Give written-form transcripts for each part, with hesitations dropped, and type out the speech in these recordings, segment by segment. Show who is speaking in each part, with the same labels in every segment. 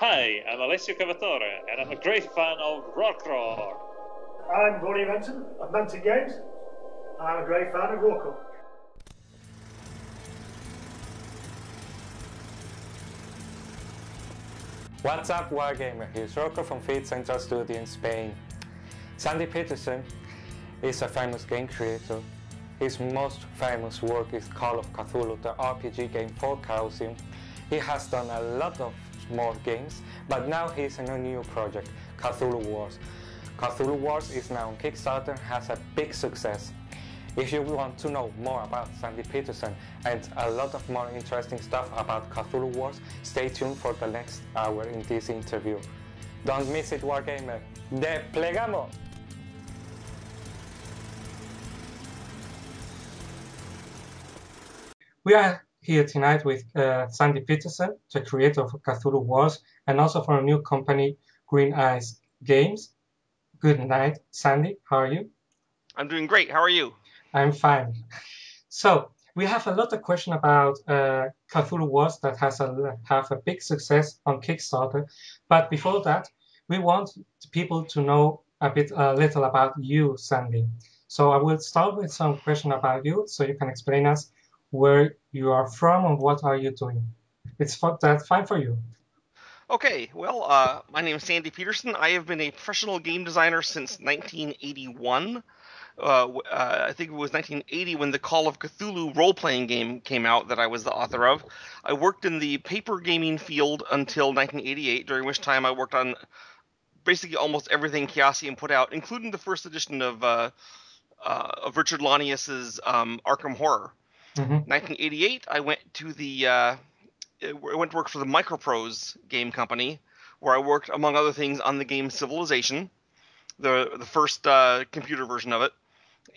Speaker 1: Hi, I'm Alessio Cavatore, and I'm a great fan of rock roar.
Speaker 2: I'm Ronnie Renton of Mantic Games. I'm a great fan of Rocco.
Speaker 3: What's up, Wargamer? Here's Rocco from Feed Central Studio in Spain. Sandy Peterson is a famous game creator. His most famous work is Call of Cthulhu, the RPG game for Chaosium. He has done a lot of small games, but now he's in a new project, Cthulhu Wars. Cthulhu Wars is now on Kickstarter and has a big success. If you want to know more about Sandy Peterson and a lot of more interesting stuff about Cthulhu Wars, stay tuned for the next hour in this interview. Don't miss it, Wargamer. ¡Desplegamos! We are here tonight with Sandy Peterson, the creator of Cthulhu Wars, and also for a new company, Green Eyes Games. Good night, Sandy. How are you?
Speaker 4: I'm doing great. How are you?
Speaker 3: I'm fine. So we have a lot of questions about Cthulhu Wars that have a big success on Kickstarter. But before that, we want people to know a little about you, Sandy. So I will start with some question about you, so you can explain us where you are from and what are you doing. That's fine for you.
Speaker 4: Okay, well, my name is Sandy Peterson. I have been a professional game designer since 1981. I think it was 1980 when the Call of Cthulhu role-playing game came out that I was the author of. I worked in the paper gaming field until 1988, during which time I worked on basically almost everything Chaosium put out, including the first edition of Richard Lanius's Arkham Horror. 1988, I went to work for the Microprose game company, where I worked, among other things, on the game Civilization, the first computer version of it.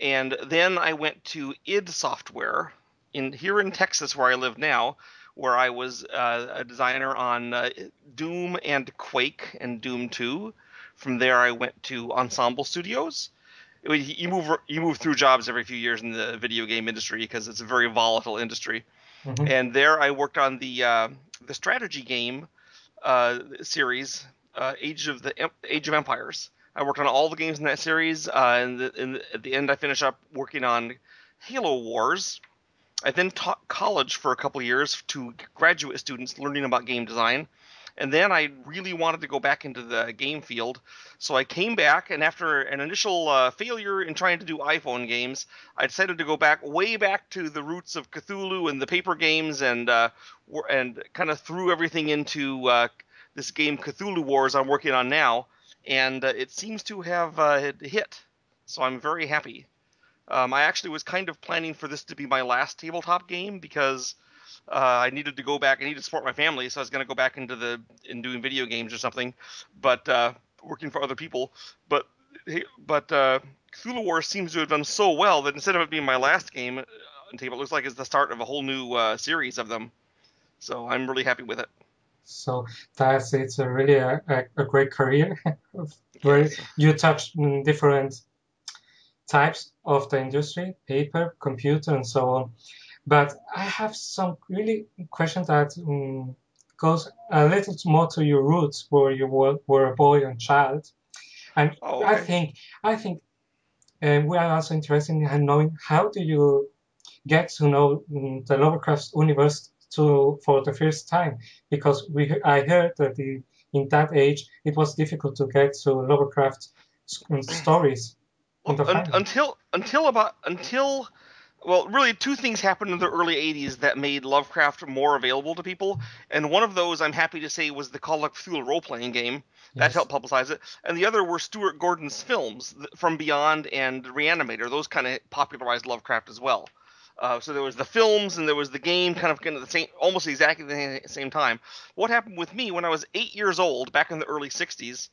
Speaker 4: And then I went to id Software here in Texas, where I live now, where I was a designer on Doom and Quake and Doom 2. From there, I went to Ensemble Studios. You move through jobs every few years in the video game industry because it's a very volatile industry. And there I worked on the strategy game series, Age of Empires. I worked on all the games in that series, and at the end I finished up working on Halo Wars. I then taught college for a couple of years to graduate students learning about game design. And then I really wanted to go back into the game field, so I came back, and after an initial failure in trying to do iPhone games, I decided to go way back to the roots of Cthulhu and the paper games, and kind of threw everything into this game Cthulhu Wars I'm working on now, and it seems to have hit, so I'm very happy. I actually was kind of planning for this to be my last tabletop game because I needed to go back. I needed to support my family, so I was going to go back into doing video games or something, but working for other people. But Cthulhu Wars seems to have done so well that instead of it being my last game on table, it looks like it's the start of a whole new series of them. So I'm really happy with it.
Speaker 3: So it's really a great career where you touch different types of the industry, paper, computer, and so on. But I have some really question that goes a little more to your roots, where you were a boy and child. And I think we are also interested in knowing how do you get to know the Lovecraft universe for the first time, because I heard that in that age it was difficult to get to Lovecraft stories.
Speaker 4: Well, really, two things happened in the early 80s that made Lovecraft more available to people, and one of those, I'm happy to say, was the Call of Cthulhu role-playing game. That helped publicize it. And the other were Stuart Gordon's films, From Beyond and Reanimator. Those kind of popularized Lovecraft as well. So there was the films and there was the game, kind of the same, almost exactly the same time. What happened with me when I was 8 years old, back in the early 60s,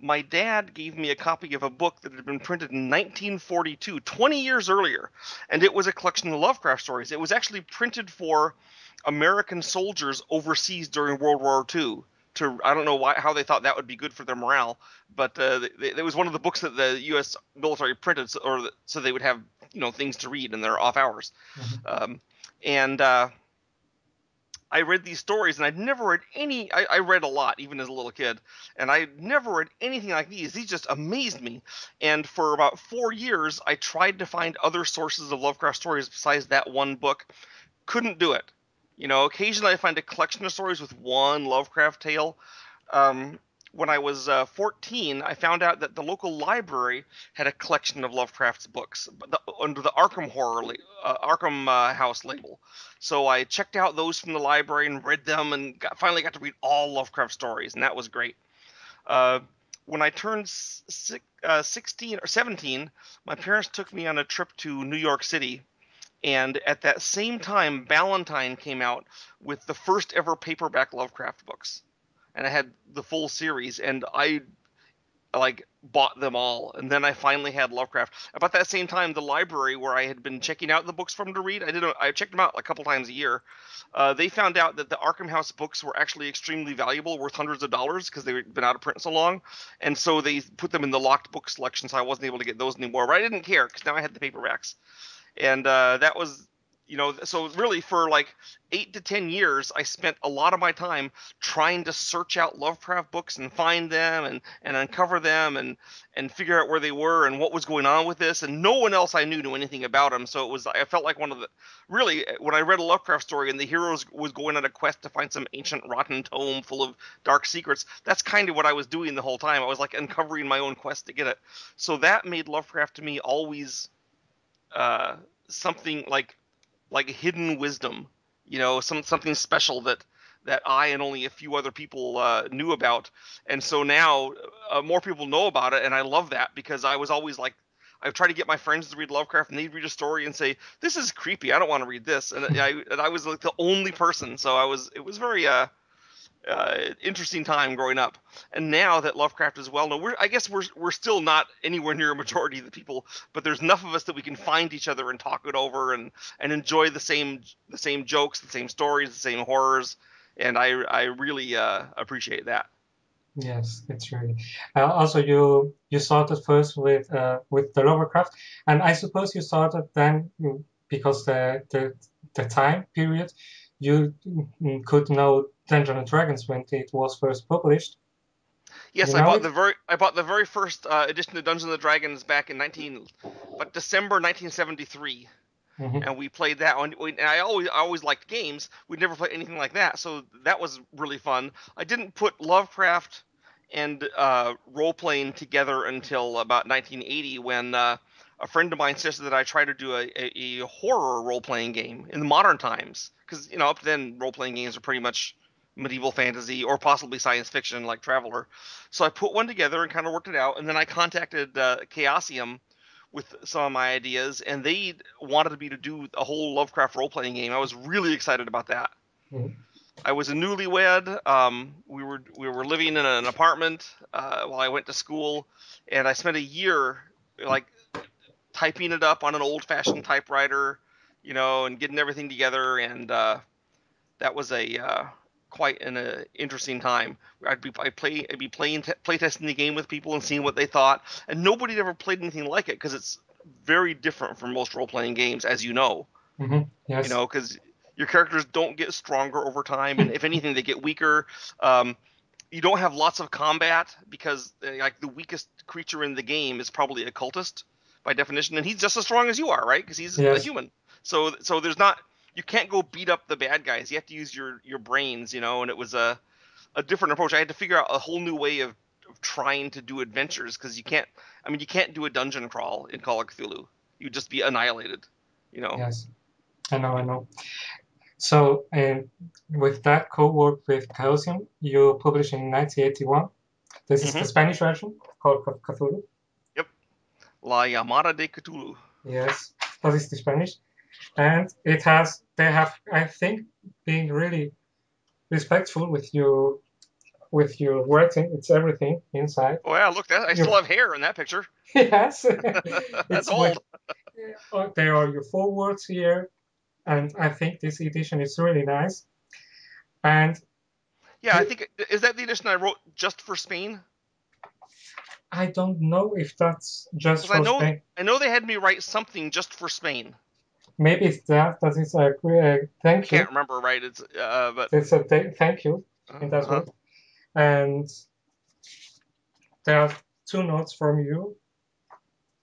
Speaker 4: my dad gave me a copy of a book that had been printed in 1942, 20 years earlier, and it was a collection of Lovecraft stories. It was actually printed for American soldiers overseas during World War II. I don't know how they thought that would be good for their morale, but it was one of the books that the U.S. military printed, so they would have things to read in their off hours. And I read these stories, and I'd never read any. I read a lot, even as a little kid, and I never read anything like these. These just amazed me. And for about 4 years, I tried to find other sources of Lovecraft stories besides that one book. Couldn't do it. Occasionally I find a collection of stories with one Lovecraft tale. When I was 14, I found out that the local library had a collection of Lovecraft's books under the Arkham House label. So I checked out those from the library and read them, and finally got to read all Lovecraft stories, and that was great. When I turned 16 or 17, my parents took me on a trip to New York City. And at that same time, Ballantine came out with the first ever paperback Lovecraft books. And I had the full series, and I bought them all. And then I finally had Lovecraft. About that same time, the library where I had been checking out the books from to read, I checked them out a couple times a year. They found out that the Arkham House books were actually extremely valuable, worth hundreds of dollars, because they'd been out of print so long. And so they put them in the locked book selection, so I wasn't able to get those anymore. But I didn't care, because now I had the paperbacks. And that was, so really for 8 to 10 years, I spent a lot of my time trying to search out Lovecraft books and find them and uncover them and figure out where they were and what was going on with this. And no one else I knew anything about them. So I felt like really, when I read a Lovecraft story and the hero was going on a quest to find some ancient rotten tome full of dark secrets, that's kind of what I was doing the whole time. I was uncovering my own quest to get it. So that made Lovecraft to me always something like hidden wisdom, something special that I and only a few other people knew about. And so now more people know about it, and I love that, because I was always I try to get my friends to read Lovecraft, and they'd read a story and say, "This is creepy. I don't want to read this." And I was the only person, so it was very interesting time growing up. And now that Lovecraft is well known, I guess we're still not anywhere near a majority of the people, but there's enough of us that we can find each other and talk it over and enjoy the same jokes, the same stories, the same horrors, and I really appreciate that.
Speaker 3: Yes, it's really. Also, you started first with the Lovecraft, and I suppose you started then because the time period you could know Dungeons and Dragons when it was first published.
Speaker 4: Yes, I bought the very first edition of Dungeons and Dragons back in December 1973.
Speaker 3: Mm-hmm.
Speaker 4: And we played that one. And I always liked games. We'd never played anything like that, so that was really fun. I didn't put Lovecraft and role-playing together until about 1980, when a friend of mine suggested that I try to do a horror role-playing game in the modern times. Because, up to then, role-playing games are pretty much medieval fantasy or possibly science fiction like Traveller. So I put one together and kind of worked it out, and then I contacted Chaosium with some of my ideas, and they wanted me to do a whole Lovecraft role-playing game. I was really excited about that.
Speaker 3: Mm-hmm.
Speaker 4: I was a newlywed. We were living in an apartment while I went to school, and I spent a year typing it up on an old-fashioned typewriter, and getting everything together, and that was quite an interesting time. I'd be playtesting the game with people and seeing what they thought, and nobody had ever played anything like it, because it's very different from most role-playing games, as you know.
Speaker 3: Mm-hmm. Yes.
Speaker 4: Because your characters don't get stronger over time, and if anything, they get weaker. You don't have lots of combat, because the weakest creature in the game is probably a cultist by definition, and he's just as strong as you are, right? Because he's a human. So there's not. You can't go beat up the bad guys. You have to use your brains, and it was a different approach. I had to figure out a whole new way of trying to do adventures, because you can't do a dungeon crawl in Call of Cthulhu. You'd just be annihilated,
Speaker 3: Yes, I know. So, with that co-work with Chaosium, you published in 1981. This is the Spanish version called Cthulhu.
Speaker 4: Yep. La Llamada de Cthulhu.
Speaker 3: Yes, that is the Spanish. And they have, I think, been really respectful with your writing. It's everything inside.
Speaker 4: Oh yeah, look, I still have hair in that picture.
Speaker 3: Yes.
Speaker 4: That's old.
Speaker 3: There are your forewords here, and I think this edition is really nice. And
Speaker 4: yeah, I think, is that the edition I wrote just for Spain?
Speaker 3: I don't know if that's just for Spain.
Speaker 4: I know they had me write something just for Spain.
Speaker 3: maybe it's that. That is a thank you.
Speaker 4: Can't remember, right? It's but
Speaker 3: It's a thank you in that way. And there are two notes from you,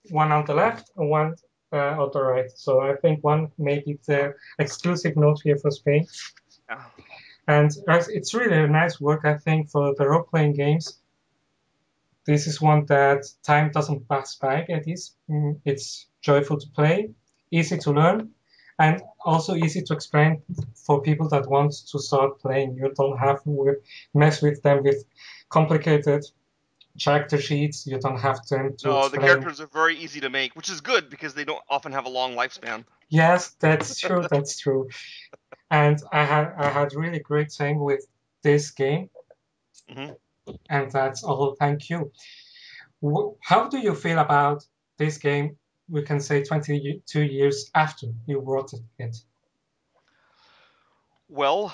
Speaker 3: one on the left and one on the right. So I think one maybe the exclusive note here for Spain.
Speaker 4: Yeah.
Speaker 3: And it's really a nice work, I think, for the role-playing games. This is one that time doesn't pass by at least. It's joyful to play, easy to learn, and also easy to explain for people that want to start playing. You don't have to mess with them with complicated character sheets. You don't have them to
Speaker 4: No,
Speaker 3: explain.
Speaker 4: the characters are very easy to make, which is good because they don't often have a long lifespan.
Speaker 3: Yes, that's true. That's true. And I had really great time with this game.
Speaker 4: Mm-hmm.
Speaker 3: And that's all. Thank you. How do you feel about this game? We can say 22 years after you wrote it.
Speaker 4: Well,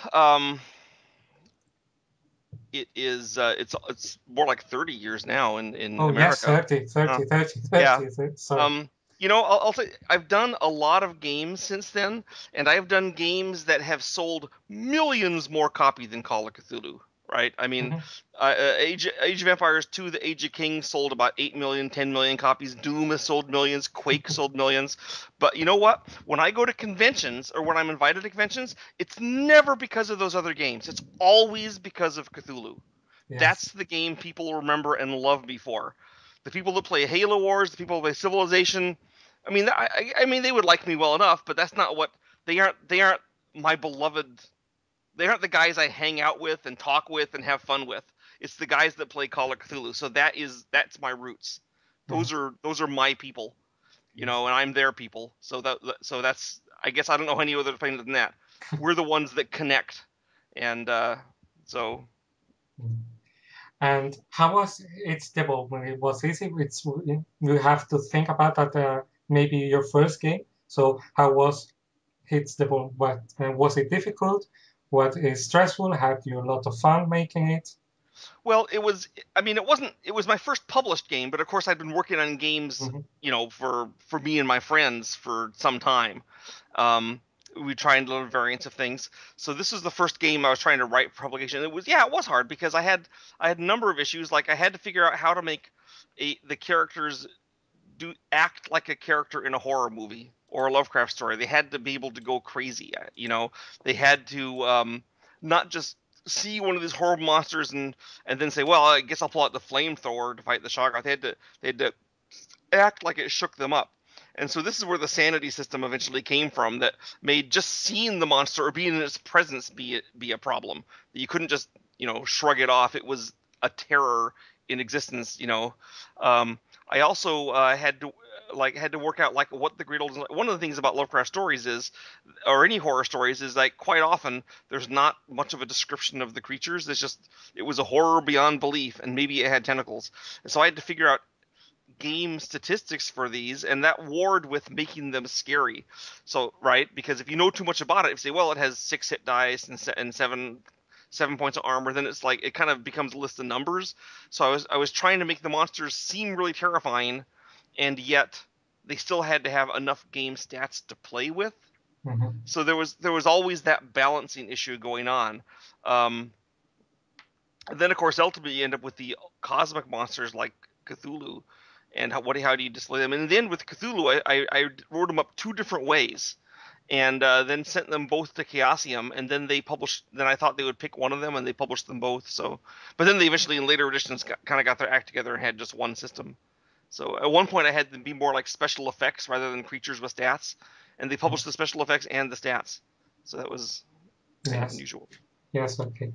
Speaker 4: it is. It's more like 30 years now in America.
Speaker 3: Yes, 30.
Speaker 4: Yeah.
Speaker 3: Sorry.
Speaker 4: I'll say I've done a lot of games since then, and I've done games that have sold millions more copies than Call of Cthulhu. Right? I mean, Age of Empires 2: The Age of Kings sold about 8 million, 10 million copies. Doom has sold millions. Quake sold millions. But you know what? When I go to conventions or when I'm invited to conventions, it's never because of those other games. It's always because of Cthulhu.
Speaker 3: Yes.
Speaker 4: That's the game people remember and love me for. The people that play Halo Wars, the people that play Civilization. I mean, they would like me well enough, but that's not what they aren't. They aren't my beloved. They aren't the guys I hang out with and talk with and have fun with. It's the guys that play Call of Cthulhu. So that's my roots. Those are my people, and I'm their people. So that's I guess I don't know any other thing than that. We're the ones that connect, and so.
Speaker 3: And how was its development? It was easy. You have to think about that. Maybe your first game. So how was its development? Was it difficult? Was it stressful? Had you a lot of fun making it?
Speaker 4: Well, it was. I mean, it wasn't. It was my first published game, but of course, I'd been working on games, for me and my friends for some time. We tried little variants of things. So this was the first game I was trying to write for publication. It was hard because I had a number of issues. Like I had to figure out how to make the characters act like a character in a horror movie or a Lovecraft story. They had to be able to go crazy. They had to not just see one of these horrible monsters and then say, well, I guess I'll pull out the flamethrower to fight the Shoggoth. They had to act like it shook them up. And so this is where the sanity system eventually came from, that made just seeing the monster or being in its presence be a problem. You couldn't just shrug it off. It was a terror in existence. I also had to work out what the great old. One of the things about Lovecraft stories is, or any horror stories, is like quite often there's not much of a description of the creatures. It was a horror beyond belief, and maybe it had tentacles. And so I had to figure out game statistics for these, and that warred with making them scary. So because if you know too much about it, if you say, well, it has 6 hit dice and 7 points of armor, then it's like it kind of becomes a list of numbers. So I was trying to make the monsters seem really terrifying, and yet they still had to have enough game stats to play with.
Speaker 3: Mm-hmm.
Speaker 4: So there was always that balancing issue going on. And then of course ultimately you end up with the cosmic monsters like Cthulhu, and how do you display them? And then with Cthulhu, I wrote them up 2 different ways. And then sent them both to Chaosium, and then they published. Then I thought they would pick one of them, and they published them both. So, but then they eventually, in later editions, kind of got their act together and had just one system. So at one point, I had them be more like special effects rather than creatures with stats, and they published the special effects and the stats. So that was unusual.
Speaker 3: Yes. Okay.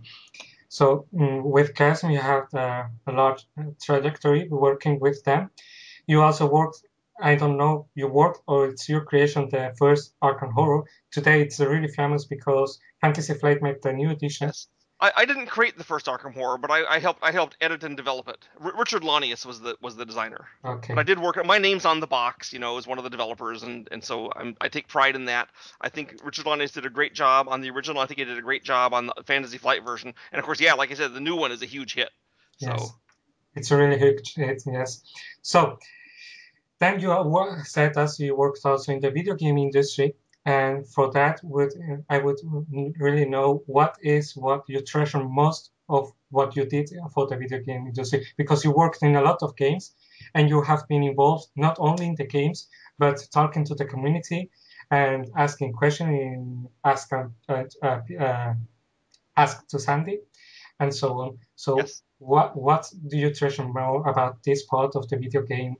Speaker 3: So with Chaosium, you have a large trajectory working with them. You also worked. I don't know, you worked or it's your creation, the first Arkham Horror. Today it's really famous because Fantasy Flight made the new edition.
Speaker 4: Yes. I didn't create the first Arkham Horror, but I helped edit and develop it. Richard Launius was the designer.
Speaker 3: Okay.
Speaker 4: But I did work. My name's on the box, as one of the developers, and so I take pride in that. I think Richard Launius did a great job on the original. I think he did a great job on the Fantasy Flight version, and of course, like I said, the new one is a huge hit. So.
Speaker 3: Yes, it's a really huge hit. Yes. So. Then you said as you worked also in the video game industry. And for that, I would really know what you treasure most of what you did for the video game industry, because you worked in a lot of games and you have been involved not only in the games, but talking to the community and asking questions, ask to Sandy and so on. So
Speaker 4: Yes.
Speaker 3: what do you treasure more about this part of the video game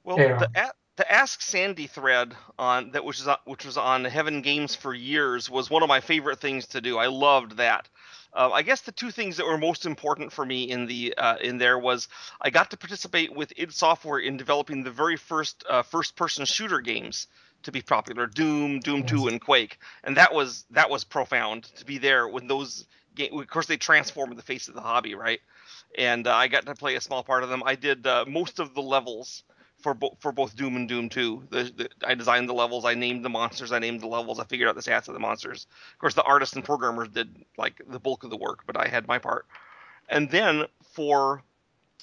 Speaker 4: Well,
Speaker 3: era?
Speaker 4: the Ask Sandy thread on that, which was on Heaven Games for years, was one of my favorite things to do. I loved that. I guess the two things that were most important for me in there was I got to participate with id Software in developing the very first first-person shooter games to be popular: Doom, Doom 2, and Quake, and that was profound to be there when those games. Of course, they transformed the face of the hobby, right? And I got to play a small part of them. I did most of the levels for both Doom and Doom 2. I designed the levels, I named the monsters, I named the levels, I figured out the stats of the monsters. Of course, the artists and programmers did like the bulk of the work, but I had my part. And then for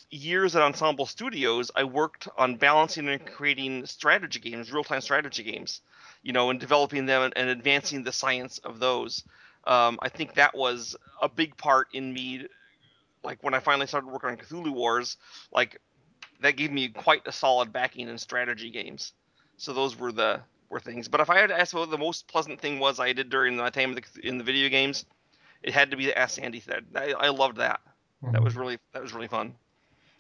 Speaker 4: years at Ensemble Studios, I worked on balancing and creating strategy games, real-time strategy games, and developing them and advancing the science of those. I think that was a big part in me. Like when I finally started working on Cthulhu Wars, like that gave me quite a solid backing in strategy games. So those were things. But if I had to ask what the most pleasant thing was I did during my time in the video games, it had to be the Ask Sandy thread. I loved that. That was really fun.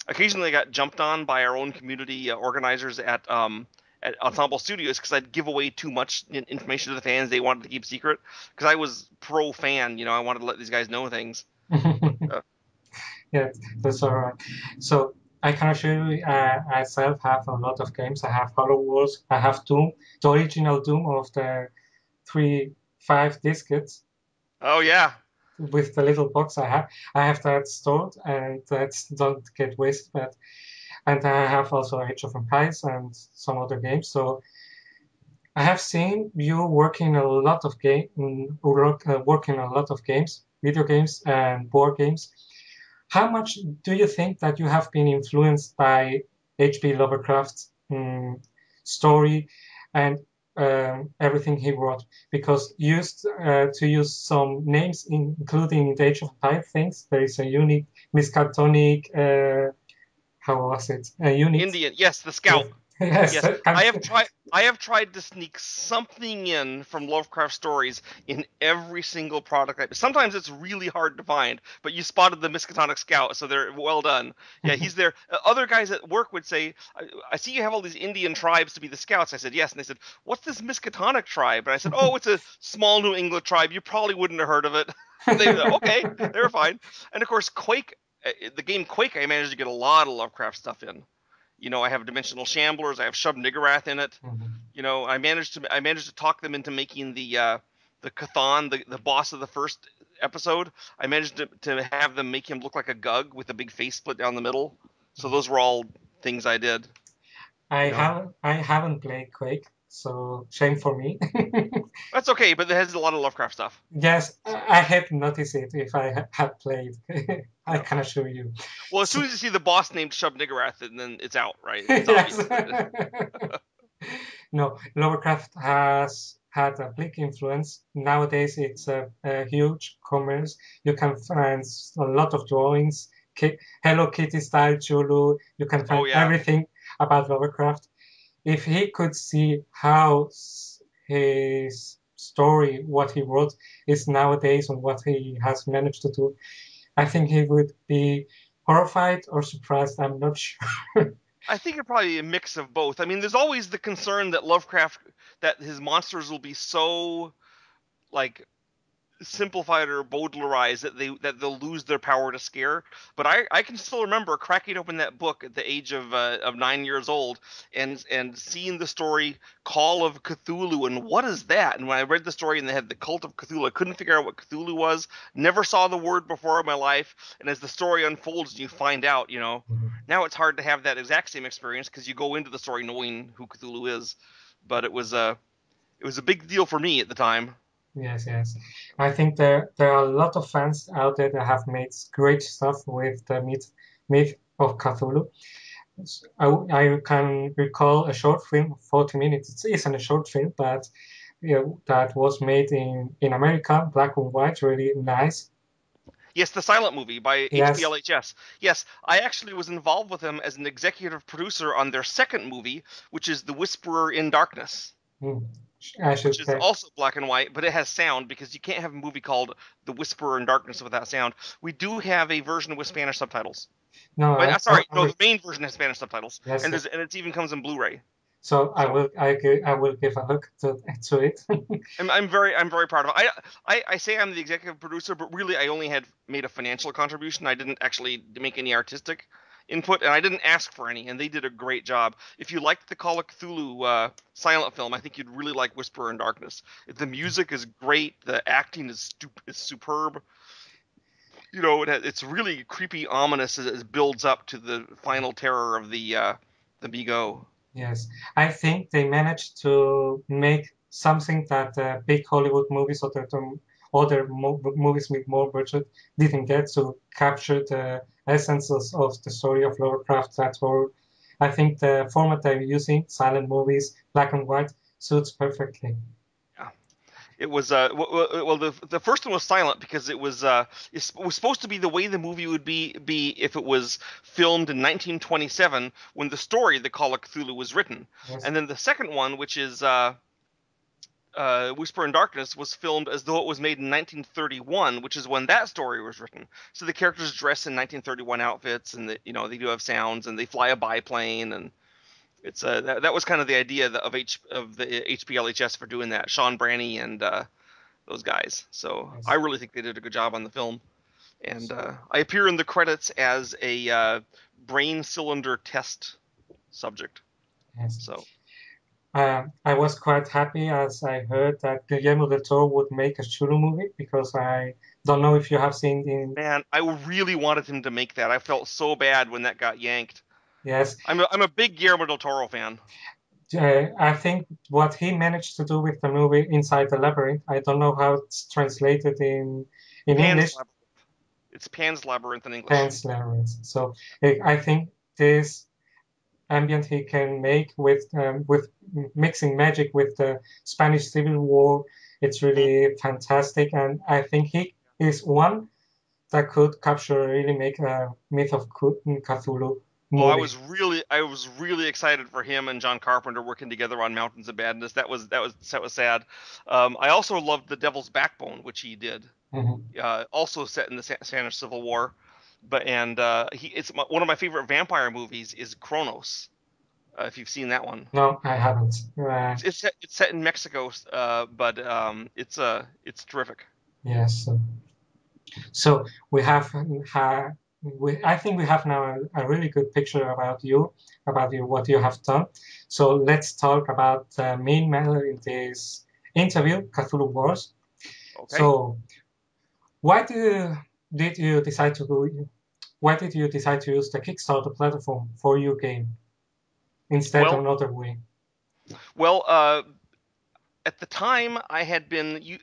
Speaker 4: Occasionally, I got jumped on by our own community organizers at Ensemble Studios because I'd give away too much information to the fans they wanted to keep secret. Because I was pro fan, I wanted to let these guys know things.
Speaker 3: Yeah, that's all right. So I can assure you, I myself have a lot of games. I have Hollow Wars, I have Doom, the original Doom of the 5 diskettes
Speaker 4: Oh yeah.
Speaker 3: with the little box. I have that stored, and that don't get wasted. And I have also Age of Empires and some other games. So I have seen you working a lot of working a lot of games, video games and board games. How much do you think that you have been influenced by H.P. Lovecraft's story and everything he wrote? Because used to use some names, including the Age of Empires things, there is a unique Miskatonic. How was it? A unit.
Speaker 4: Indian, yes, the Scout.
Speaker 3: Yes,
Speaker 4: yes. I have tried to sneak something in from Lovecraft stories in every single product. Sometimes it's really hard to find, but you spotted the Miskatonic Scout, so they're well done. Yeah, he's there. Other guys at work would say, I see you have all these Indian tribes to be the Scouts. I said, yes. And they said, what's this Miskatonic tribe? And I said, oh, it's a small New England tribe. You probably wouldn't have heard of it. They were, okay, they were fine. And of course, Quake, the game Quake, I managed to get a lot of Lovecraft stuff in. I have Dimensional Shamblers. I have Shub Niggurath in it.
Speaker 3: Mm-hmm.
Speaker 4: I managed to talk them into making the Chthon, the boss of the first episode. I managed to have them make him look like a Gug with a big face split down the middle. So those were all things I did.
Speaker 3: I haven't played Quake, so shame for me.
Speaker 4: That's okay, but it has a lot of Lovecraft stuff.
Speaker 3: Yes, I had noticed it if I had played. I can assure you.
Speaker 4: Well, as soon as you see the boss named Shub Niggurath, then it's out, right? It's
Speaker 3: Yes. No, Lovecraft has had a big influence. Nowadays, it's a huge commerce. You can find a lot of drawings, Hello Kitty style Chulu. You can find everything about Lovecraft. If he could see how his story, what he wrote, is nowadays and what he has managed to do, I think he would be horrified or surprised. I'm not sure.
Speaker 4: I think it'd probably be a mix of both. I mean, there's always the concern that Lovecraft, that his monsters will be so, like, simplified or Baudelarized that they'll lose their power to scare. But I can still remember cracking open that book at the age of 9 years old and seeing the story Call of Cthulhu and what is that? And when I read the story and they had the Cult of Cthulhu, I couldn't figure out what Cthulhu was. Never saw the word before in my life. And as the story unfolds and you find out, now it's hard to have that exact same experience because you go into the story knowing who Cthulhu is. But it was a big deal for me at the time.
Speaker 3: Yes. I think there are a lot of fans out there that have made great stuff with the myth of Cthulhu. I can recall a short film, 40 minutes. It isn't a short film, but that was made in America, black and white, really nice.
Speaker 4: Yes, the silent movie by
Speaker 3: Yes.
Speaker 4: HBLHS. Yes, I actually was involved with them as an executive producer on their second movie, which is The Whisperer in Darkness,
Speaker 3: I should
Speaker 4: which is also black and white, but it has sound because you can't have a movie called The Whisperer in Darkness without sound. We do have a version with Spanish subtitles.
Speaker 3: No,
Speaker 4: But, the main version has Spanish subtitles,
Speaker 3: yes,
Speaker 4: and it even comes in Blu-ray.
Speaker 3: So I will give a look to it.
Speaker 4: I'm very proud of it. I say I'm the executive producer, but really I only had made a financial contribution. I didn't actually make any artistic input, and I didn't ask for any, and they did a great job. If you liked the Call of Cthulhu silent film, I think you'd really like Whisperer in Darkness. The music is great. The acting is superb. You know, it's really creepy, ominous as it builds up to the final terror of the Migo.
Speaker 3: Yes, I think they managed to make something that big Hollywood movies or other movies with more budget didn't get to capture the essence of the story of Lovecraft. That's all. I think the format they're using, silent movies, black and white, suits perfectly.
Speaker 4: Yeah. It was well the first one was silent because it was supposed to be the way the movie would be if it was filmed in 1927 when the story The Call of Cthulhu was written.
Speaker 3: Yes.
Speaker 4: And then the second one, which is Whisper in Darkness, was filmed as though it was made in 1931, which is when that story was written. So the characters dress in 1931 outfits, and they do have sounds, and they fly a biplane, and it's that was kind of the idea of the HPLHS for doing that. Sean Branney and those guys. So
Speaker 3: Yes.
Speaker 4: I really think they did a good job on the film. And I appear in the credits as a brain cylinder test subject.
Speaker 3: Yes.
Speaker 4: So
Speaker 3: I was quite happy as I heard that Guillermo del Toro would make a Chulu movie because I don't know if you have seen in.
Speaker 4: Man, I really wanted him to make that. I felt so bad when that got yanked.
Speaker 3: Yes.
Speaker 4: I'm a big Guillermo del Toro fan.
Speaker 3: I think what he managed to do with the movie Inside the Labyrinth, I don't know how it's translated in
Speaker 4: Pan's
Speaker 3: English.
Speaker 4: Labyrinth. It's Pan's Labyrinth in English.
Speaker 3: Pan's Labyrinth. So I think this ambient he can make with mixing magic with the Spanish Civil War, it's really fantastic, and I think he is one that could capture really make a myth of Cthulhu movie.
Speaker 4: Oh, I was really excited for him and John Carpenter working together on Mountains of Madness. That was sad. I also loved The Devil's Backbone, which he did.
Speaker 3: Mm-hmm.
Speaker 4: Also set in the Spanish Civil War, it's one of my favorite vampire movies is Kronos. If you've seen that one.
Speaker 3: No, I haven't.
Speaker 4: It's set in Mexico, but it's terrific.
Speaker 3: Yes. So we have I think we have now a really good picture about you, what you have done. So let's talk about the main matter in this interview, Cthulhu Wars.
Speaker 4: Okay.
Speaker 3: So did you decide to use the Kickstarter platform for your game instead of another way?
Speaker 4: Well, at the time I had been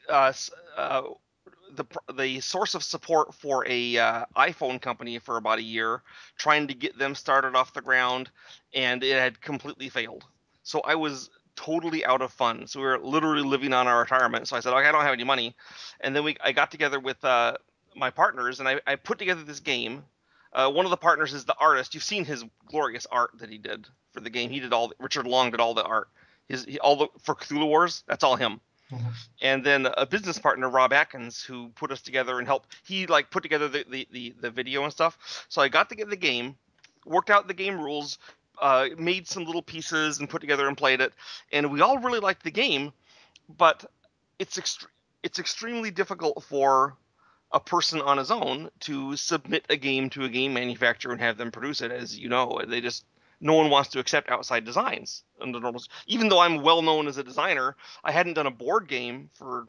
Speaker 4: the source of support for a iPhone company for about a year, trying to get them started off the ground, and it had completely failed. So I was totally out of funds. We were literally living on our retirement. So I said, okay, I don't have any money. And then I got together with my partners, and I put together this game. One of the partners is the artist. You've seen his glorious art that he did for the game. Richard Long did all the art. For Cthulhu Wars, that's all him. Mm-hmm. And then a business partner, Rob Atkins, who put us together and helped. He put together the video and stuff. So I got to get the game, worked out the game rules, made some little pieces and put together and played it. And we all really liked the game, but it's extremely difficult for a person on his own to submit a game to a game manufacturer and have them produce it. As you know, no one wants to accept outside designs under normal. Even though I'm well known as a designer, I hadn't done a board game for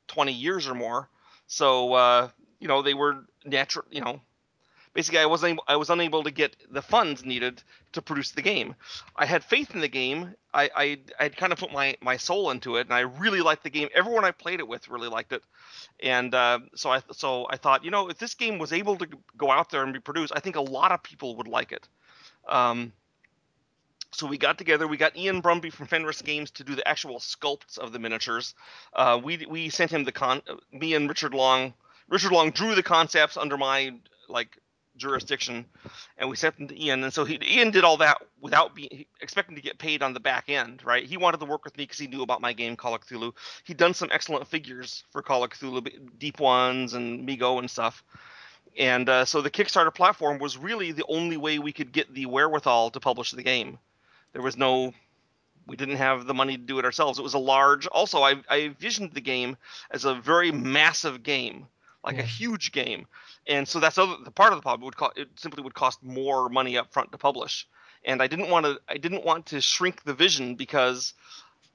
Speaker 4: 20 years or more. So they were natural. Basically, I was unable to get the funds needed to produce the game. I had faith in the game. I'd kind of put my soul into it, and I really liked the game. Everyone I played it with really liked it, and so I thought, if this game was able to go out there and be produced, I think a lot of people would like it. So we got together. We got Ian Brumby from Fenris Games to do the actual sculpts of the miniatures. We sent him me and Richard Long. Richard Long drew the concepts under my jurisdiction, and we sent them to Ian. And so Ian did all that without expecting to get paid on the back end, right? He wanted to work with me because he knew about my game, Call of Cthulhu. He'd done some excellent figures for Call of Cthulhu, Deep Ones and Migo and stuff. And so the Kickstarter platform was really the only way we could get the wherewithal to publish the game. We didn't have the money to do it ourselves. It was a large. Also, I visioned the game as a very massive game, like a huge game, and so that's the part of the problem. It simply would cost more money up front to publish, and I didn't want to shrink the vision because,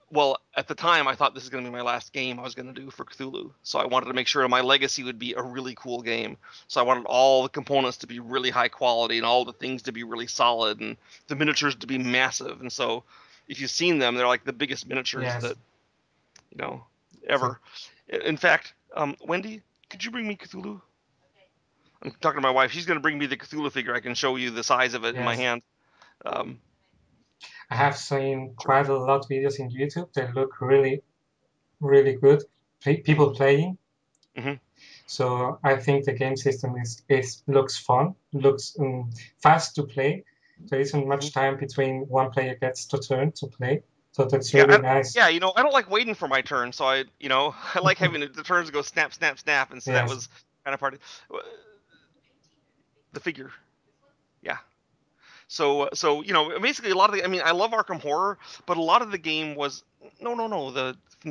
Speaker 4: well, at the time I thought this is going to be my last game I was going to do for Cthulhu, so I wanted to make sure my legacy would be a really cool game. So I wanted all the components to be really high quality and all the things to be really solid and the miniatures to be massive. And so if you've seen them, they're like the biggest miniatures that ever. In fact, Wendy, could you bring me Cthulhu? I'm talking to my wife. She's going to bring me the Cthulhu figure. I can show you the size of it in my hand.
Speaker 3: I have seen quite a lot of videos in YouTube. They look really, really good. People playing.
Speaker 4: Mm-hmm.
Speaker 3: So I think the game system looks fun, looks fast to play. There isn't much time between one player gets to turn to play. So that's really nice.
Speaker 4: Yeah, I don't like waiting for my turn. So I like having the turns go snap, snap, snap. And so that was kind of part of the figure. Yeah. So basically a lot of I love Arkham Horror, but a lot of the game was from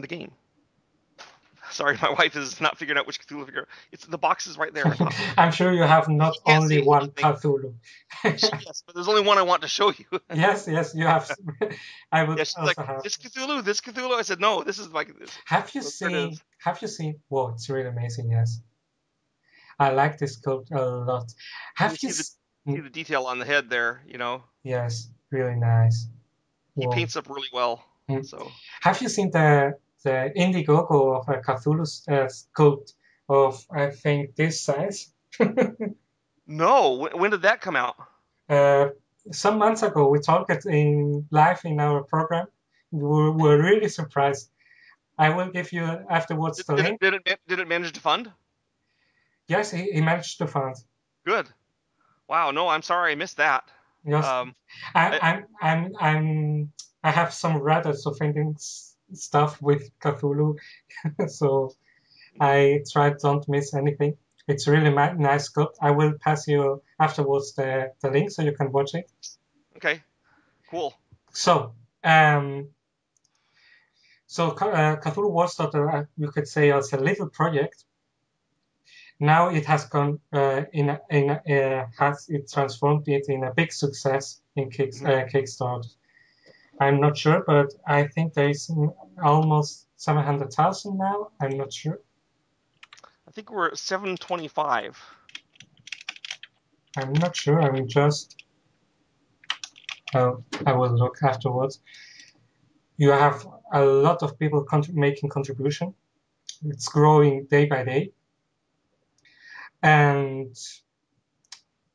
Speaker 4: the game. Sorry, my wife is not figuring out which Cthulhu figure. It's the box is right there.
Speaker 3: I'm sure you have not only one Cthulhu.
Speaker 4: Yes, but there's only one I want to show you.
Speaker 3: yes, you have. I would also
Speaker 4: like,
Speaker 3: have
Speaker 4: this Cthulhu. I said no. This is like this.
Speaker 3: Have you seen? Whoa, it's really amazing. Yes, I like this sculpt a lot. Have you
Speaker 4: see the detail on the head there?
Speaker 3: Yes, really nice.
Speaker 4: He paints up really well. So
Speaker 3: have you seen the Indiegogo of a Cthulhu sculpt of, I think, this size?
Speaker 4: No. When did that come out?
Speaker 3: Some months ago. We talked in live in our program. We were really surprised. I will give you afterwards the link.
Speaker 4: Did it manage to fund?
Speaker 3: Yes, he managed to fund.
Speaker 4: Good. Wow. No, I'm sorry I missed that.
Speaker 3: Yes. I have some Reddit offending stuff with Cthulhu, so I try don't miss anything. It's really nice sculpt. I will pass you afterwards the link so you can watch it.
Speaker 4: Okay, cool.
Speaker 3: So Cthulhu War Starter, you could say, as a little project. Now it has gone transformed it in a big success in Kickstarter. I'm not sure, but I think there is almost 700,000 now. I'm not sure.
Speaker 4: I think we're at 725.
Speaker 3: I'm not sure. I will just. I will look afterwards. You have a lot of people making contribution. It's growing day by day. And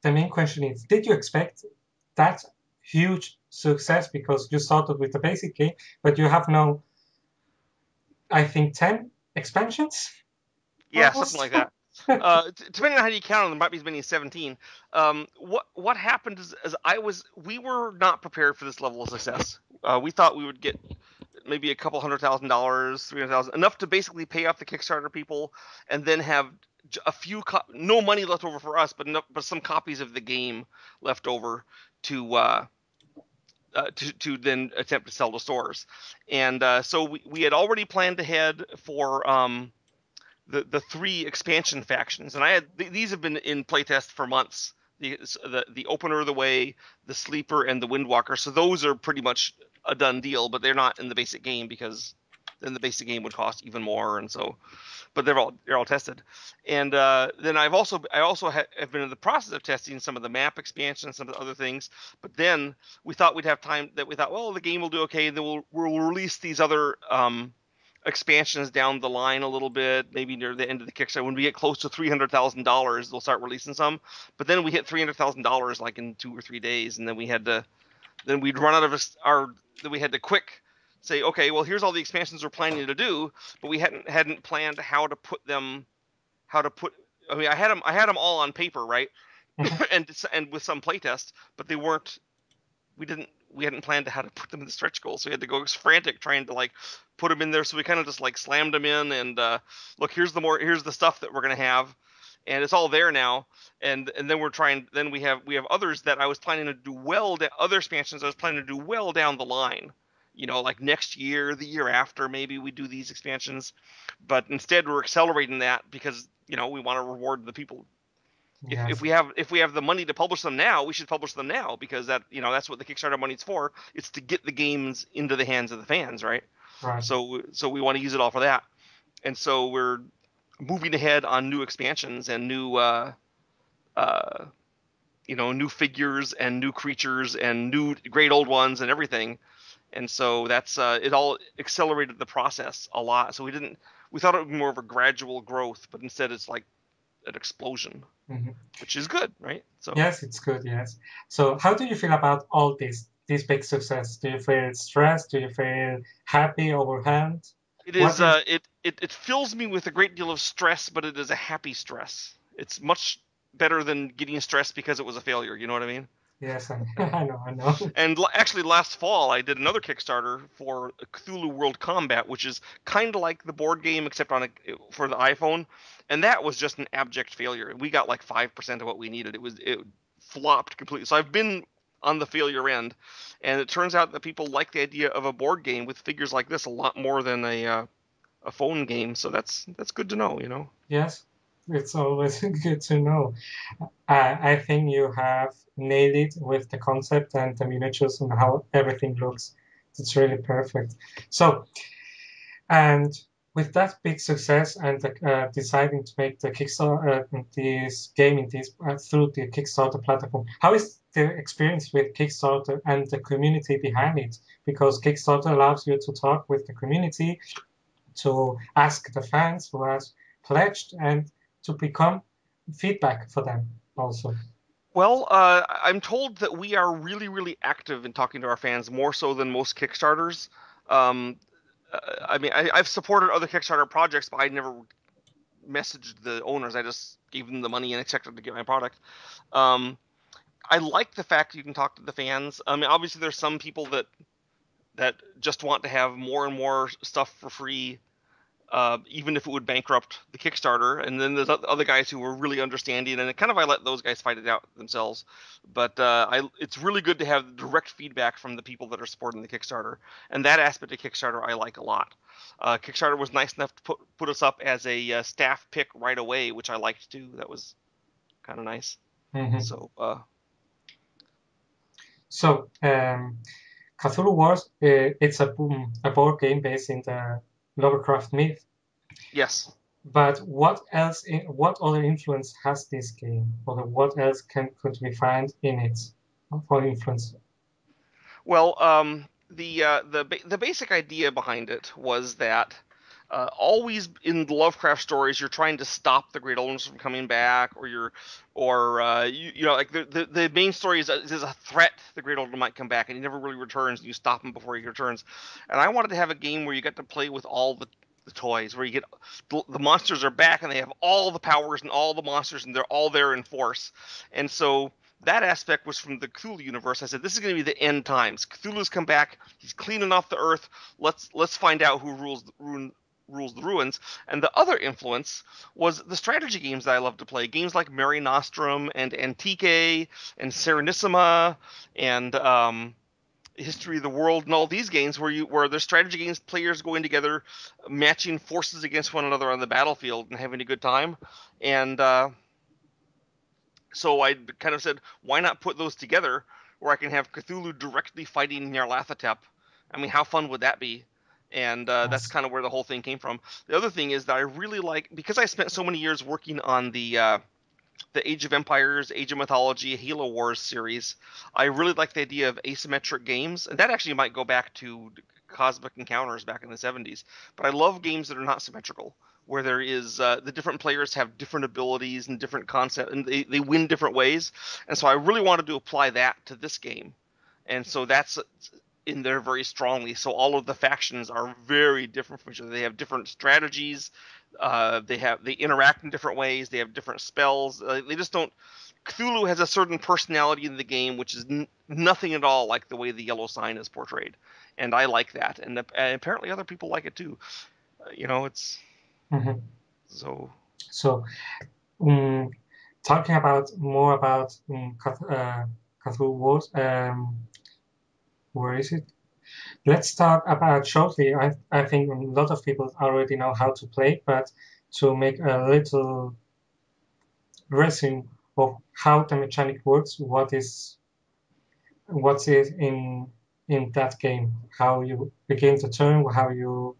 Speaker 3: the main question is: did you expect that huge success? Because you started with the basic game, but you have now, I think, 10 expansions?
Speaker 4: Yeah, something like that. Depending on how you count them, there might be as many as 17. What happened is we were not prepared for this level of success. We thought we would get maybe a couple $100,000, $300,000, enough to basically pay off the Kickstarter people, and then have a few no money left over for us, but some copies of the game left over to then attempt to sell to stores. And so we had already planned ahead for the 3 expansion factions, and these have been in playtest for months. The Opener of the Way, the Sleeper, and the Windwalker. So those are pretty much a done deal, but they're not in the basic game because then the basic game would cost even more, and so. But they're all tested, and then I have been in the process of testing some of the map expansion, some of the other things. But then we thought we'd have time. Well, the game will do okay, and then we'll release these other expansions down the line a little bit, maybe near the end of the Kickstarter. When we get close to $300,000, they'll start releasing some. But then we hit $300,000 like in 2 or 3 days, and then we had to then we'd run out of then we had to quick say, okay, well, here's all the expansions we're planning to do, but we hadn't planned how to put them, I mean, I had them all on paper, right? and with some playtest, but they weren't. We hadn't planned how to put them in the stretch goals, so we had to go frantic trying to like put them in there. So we kind of just like slammed them in, and look, here's the stuff that we're gonna have, and it's all there now. And then we're trying. Then we have others that I was planning to do well. Other expansions I was planning to do well down the line. You know, like next year, the year after, maybe we do these expansions, but instead we're accelerating that because we want to reward the people.
Speaker 3: Yes.
Speaker 4: If we have the money to publish them now, we should publish them now because that's what the Kickstarter money's for. It's to get the games into the hands of the fans, right?
Speaker 3: Right.
Speaker 4: So we want to use it all for that, and so we're moving ahead on new expansions and new new figures and new creatures and new great old ones and everything. And so that's it all accelerated the process a lot. So we thought it would be more of a gradual growth, but instead it's like an explosion, which is good, right? So
Speaker 3: yes, it's good. Yes. So how do you feel about all this big success? Do you feel stressed? Do you feel happy, overwhelmed?
Speaker 4: It is. It fills me with a great deal of stress, but it is a happy stress. It's much better than getting stressed because it was a failure. You know what I mean?
Speaker 3: Yes, I know.
Speaker 4: And actually, last fall, I did another Kickstarter for Cthulhu World Combat, which is kind of like the board game, except for the iPhone. And that was just an abject failure. We got like 5% of what we needed. It flopped completely. So I've been on the failure end. And it turns out that people like the idea of a board game with figures like this a lot more than a phone game. So that's good to know,
Speaker 3: Yes, it's always good to know. I think you have nailed it with the concept and the miniatures and how everything looks. It's really perfect. So, and with that big success and deciding to make the Kickstarter, this game in through the Kickstarter platform, how is the experience with Kickstarter and the community behind it? Because Kickstarter allows you to talk with the community, to ask the fans who has pledged, and to become feedback for them also.
Speaker 4: Well, I'm told that we are really, really active in talking to our fans, more so than most Kickstarters. I mean, I've supported other Kickstarter projects, but I never messaged the owners. I just gave them the money and expected to get my product. I like the fact you can talk to the fans. I mean, obviously there's some people that just want to have more and more stuff for free, even if it would bankrupt the Kickstarter. And then there's other guys who were really understanding, and I let those guys fight it out themselves. But it's really good to have direct feedback from the people that are supporting the Kickstarter, and that aspect of Kickstarter I like a lot. Kickstarter was nice enough to put us up as a staff pick right away, which I liked too. That was kind of nice.
Speaker 3: So, Cthulhu Wars, it's a board game based in the Lovecraft myth.
Speaker 4: Yes.
Speaker 3: But what other influence has this game, or what else could we find in it for influence?
Speaker 4: Well, the basic idea behind it was that always in the Lovecraft stories, you're trying to stop the Great Old Ones from coming back, or like the main story is there's a threat the Great Old One might come back, and he never really returns, and you stop him before he returns. And I wanted to have a game where you get to play with all the toys, where you get the monsters are back and they have all the powers and all the monsters, and they're all there in force. And so that aspect was from the Cthulhu universe. I said, this is going to be the end times. Cthulhu's come back. He's cleaning off the earth. Let's find out who rules the ruins. And the other influence was the strategy games that I love to play. Games like Mare Nostrum and Antique and Serenissima and History of the World and all these games where there's strategy games, players going together, matching forces against one another on the battlefield and having a good time. And so I kind of said, why not put those together where I can have Cthulhu directly fighting Nyarlathotep? I mean, how fun would that be? And that's kind of where the whole thing came from. The other thing is that I really like, because I spent so many years working on the Age of Empires, Age of Mythology, Halo Wars series, I really like the idea of asymmetric games. And that actually might go back to Cosmic Encounters back in the 70s. But I love games that are not symmetrical, where there is the different players have different abilities and different concepts, and they win different ways. And so I really wanted to apply that to this game. and so that's in there very strongly. So all of the factions are very different from each other. They have different strategies. They interact in different ways. They have different spells. They just don't. Cthulhu has a certain personality in the game, which is nothing at all like the way the yellow sign is portrayed, and I like that. And apparently other people like it too. It's so.
Speaker 3: So, talking more about Cthulhu Wars. Where is it? Let's talk about shortly. I think a lot of people already know how to play, but to make a little resume of how the mechanic works, what's it in that game, how you begin the turn, how you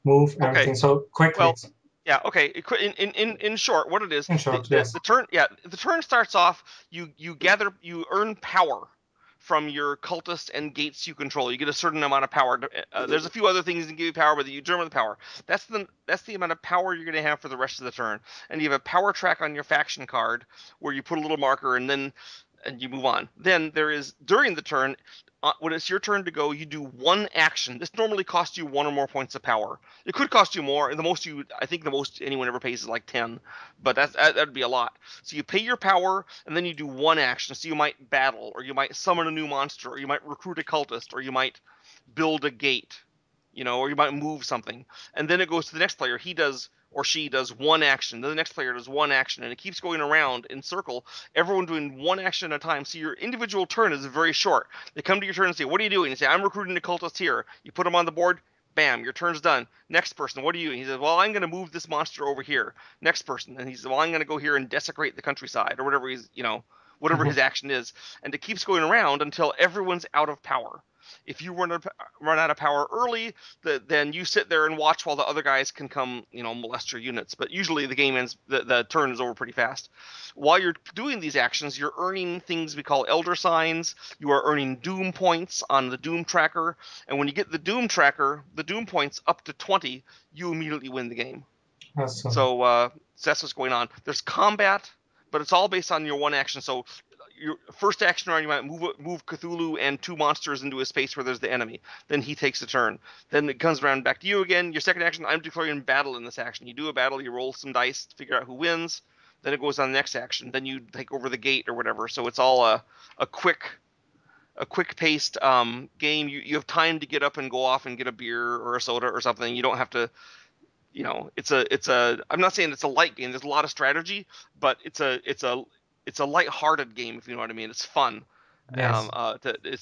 Speaker 3: move, everything. So quickly.
Speaker 4: Well, yeah. Okay. In short, what it is.
Speaker 3: In short, yes.
Speaker 4: The turn. Yeah. The turn starts off. You earn power from your cultists and gates you control. You get a certain amount of power. There's a few other things that give you power, but you determine the power. That's the amount of power you're going to have for the rest of the turn. And you have a power track on your faction card where you put a little marker and you move on. Then there is, during the turn, when it's your turn to go, you do one action. This normally costs you 1 or more points of power. It could cost you more. I think the most anyone ever pays is like 10, but that'd be a lot. So you pay your power, and then you do one action. So you might battle, or you might summon a new monster, or you might recruit a cultist, or you might build a gate, or you might move something. And then it goes to the next player. He does, or she does, one action. Then the next player does one action, and it keeps going around in circle, everyone doing one action at a time. So your individual turn is very short. They come to your turn and say, what are you doing? You say, I'm recruiting a cultist here. You put them on the board, bam, your turn's done. Next person, what are you doing? He says, well, I'm going to move this monster over here. Next person. And he says, well, I'm going to go here and desecrate the countryside, or whatever whatever his action is. And it keeps going around until everyone's out of power. If you run out of power early, then you sit there and watch while the other guys can come, molest your units. But usually the game ends, the turn is over pretty fast. While you're doing these actions, you're earning things we call elder signs. You are earning doom points on the doom tracker. And when you get the doom tracker, the doom points up to 20, you immediately win the game.
Speaker 3: Awesome.
Speaker 4: So that's what's going on. There's combat, but it's all based on your one action. So your first action round, you might move Cthulhu and 2 monsters into a space where there's the enemy. Then he takes a turn. Then it comes around back to you again. Your second action, I'm declaring battle in this action. You do a battle, you roll some dice to figure out who wins. Then it goes on the next action. Then you take over the gate or whatever. So it's all a quick-paced game. You have time to get up and go off and get a beer or a soda or something. You don't have to. I'm not saying it's a light game. There's a lot of strategy, but it's a light-hearted game, if you know what I mean. It's fun.
Speaker 3: Yes.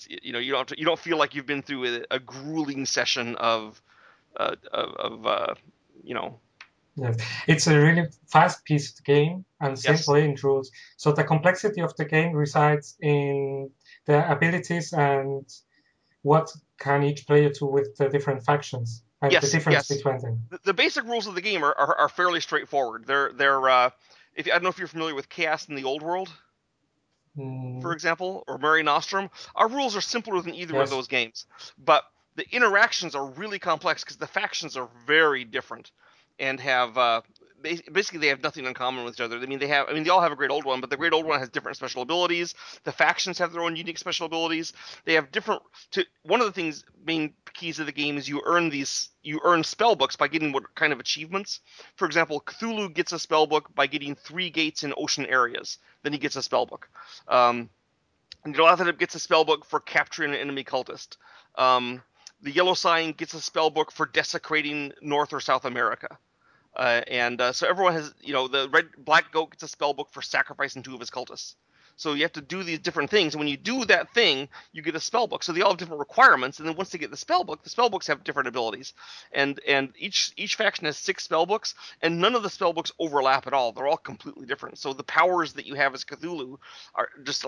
Speaker 4: You don't feel like you've been through a grueling session of.
Speaker 3: Yes, it's a really fast-paced game and simple in rules. So the complexity of the game resides in the abilities and what can each player do with the different factions and the difference between them.
Speaker 4: The basic rules of the game are fairly straightforward. They're I don't know if you're familiar with Chaos in the Old World, for example, or Mare Nostrum. Our rules are simpler than either of those games, but the interactions are really complex because the factions are very different and have basically they have nothing in common with each other. They all have a Great Old One, but the Great Old One has different special abilities. The factions have their own unique special abilities. They have different. One of the main keys of the game is you earn spell books by getting what kind of achievements. For example, Cthulhu gets a spell book by getting 3 gates in ocean areas. Then he gets a spell book. And Nyarlathotep gets a spell book for capturing an enemy cultist. The Yellow Sign gets a spell book for desecrating North or South America. So everyone has, the Black Goat gets a spell book for sacrificing 2 of his cultists. So you have to do these different things. And when you do that thing, you get a spell book. So they all have different requirements. And then once they get the spell books have different abilities. And each faction has 6 spell books, and none of the spell books overlap at all. They're all completely different. So the powers that you have as Cthulhu are just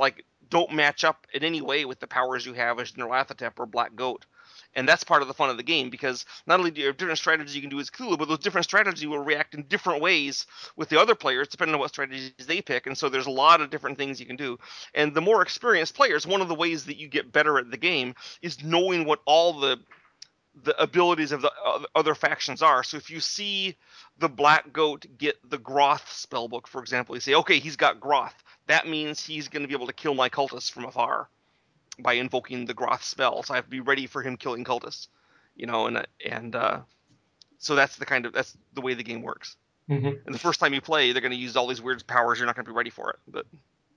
Speaker 4: don't match up in any way with the powers you have as Nyarlathotep or Black Goat. And that's part of the fun of the game, because not only do you have different strategies you can do as Cthulhu, but those different strategies will react in different ways with the other players, depending on what strategies they pick. And so there's a lot of different things you can do. And the more experienced players, one of the ways that you get better at the game is knowing what all the abilities of the other factions are. So if you see the Black Goat get the Groth spellbook, for example, you say, okay, he's got Groth. That means he's going to be able to kill my cultists from afar. by invoking the Groth spell. So I have to be ready for him killing cultists, so that's the way the game works.
Speaker 3: Mm-hmm.
Speaker 4: And the first time you play, they're going to use all these weird powers. You're not going to be ready for it. But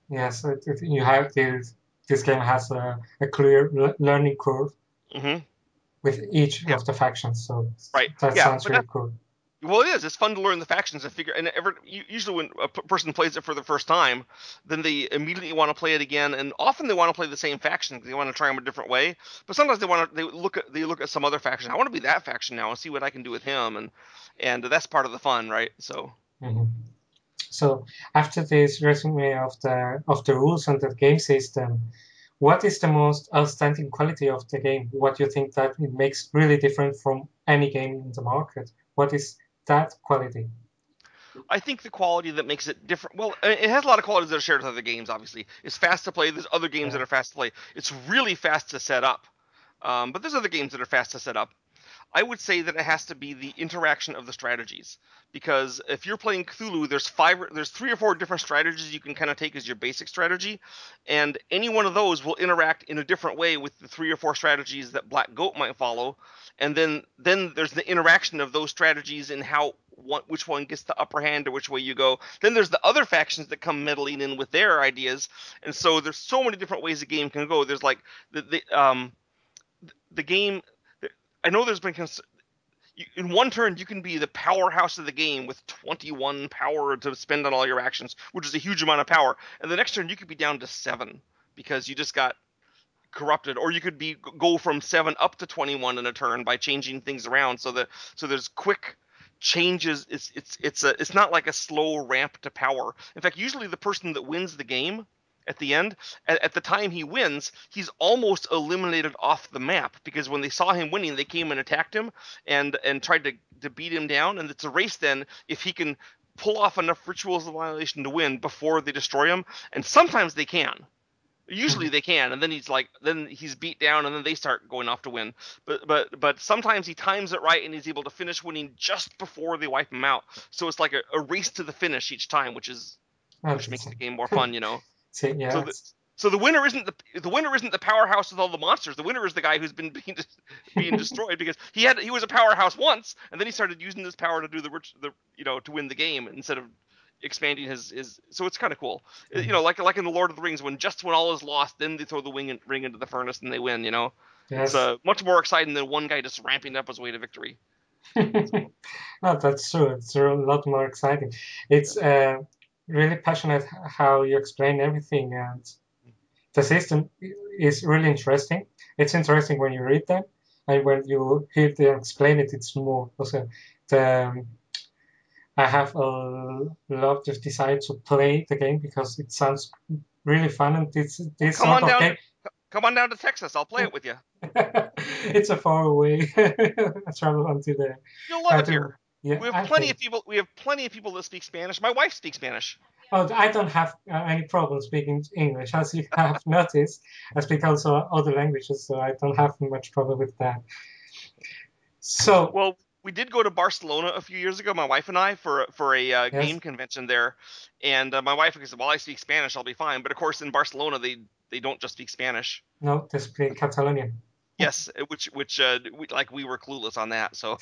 Speaker 3: Yes, you have this game has a clear learning curve with each of the factions, so
Speaker 4: right,
Speaker 3: that sounds really cool.
Speaker 4: Well, it is. It's fun to learn the factions and figure. And usually, when a person plays it for the first time, then they immediately want to play it again. And often they want to play the same faction because they want to try them a different way. But sometimes they look at some other faction. I want to be that faction now and see what I can do with him. And that's part of the fun, right? So.
Speaker 3: Mm-hmm. So after this resume of the rules and the game system, what is the most outstanding quality of the game? What do you think that it makes really different from any game in the market? What is that quality?
Speaker 4: I think the quality that makes it different. Well, it has a lot of qualities that are shared with other games. Obviously, it's fast to play. There's other games that are fast to play. It's really fast to set up, but there's other games that are fast to set up. I would say that it has to be the interaction of the strategies, because if you're playing Cthulhu, there's 3 or 4 different strategies you can kind of take as your basic strategy, and any one of those will interact in a different way with the 3 or 4 strategies that Black Goat might follow, and then there's the interaction of those strategies and which one gets the upper hand or which way you go. Then there's the other factions that come meddling in with their ideas, and so there's so many different ways the game can go. There's like the game. I know there's been in one turn you can be the powerhouse of the game with 21 power to spend on all your actions, which is a huge amount of power. And the next turn you could be down to 7 because you just got corrupted, or you could go from 7 up to 21 in a turn by changing things around. So there's quick changes. It's not like a slow ramp to power. In fact, usually the person that wins the game at the end, at the time he wins, he's almost eliminated off the map, because when they saw him winning, they came and attacked him and tried to beat him down. And it's a race then if he can pull off enough rituals of annihilation to win before they destroy him. And sometimes they can. Usually they can, and then he's beat down, and then they start going off to win. But sometimes he times it right, and he's able to finish winning just before they wipe him out. So it's like a race to the finish each time, which makes the game more fun,
Speaker 3: Yeah.
Speaker 4: So the winner isn't the powerhouse with all the monsters. The winner is the guy who's been being destroyed, because he was a powerhouse once, and then he started using this power to do to win the game instead of expanding his. So it's kind of cool, like in the Lord of the Rings, when all is lost, then they throw the ring into the furnace and they win.
Speaker 3: Yes.
Speaker 4: It's much more exciting than one guy just ramping up his way to victory.
Speaker 3: No, that's true. It's a lot more exciting. It's really passionate how you explain everything, and the system is really interesting. It's interesting when you read them, and when you hear them explain it, it's more. Also, I have a lot of desire to play the game because it sounds really fun, and this sort of game.
Speaker 4: Come on down to Texas. I'll play it with you.
Speaker 3: It's a far away travel until there.
Speaker 4: You'll love it here.
Speaker 3: Yeah,
Speaker 4: we have plenty of people that speak Spanish. My wife speaks Spanish.
Speaker 3: Oh, I don't have any problem speaking English, as you have noticed. I speak also other languages, so I don't have much problem with that. So,
Speaker 4: well, we did go to Barcelona a few years ago, my wife and I, for a game convention there, and my wife said, "Well, I speak Spanish, I'll be fine." But of course, in Barcelona, they don't just speak Spanish.
Speaker 3: No, they speak Catalonian.
Speaker 4: Yes, which we were clueless on that. So,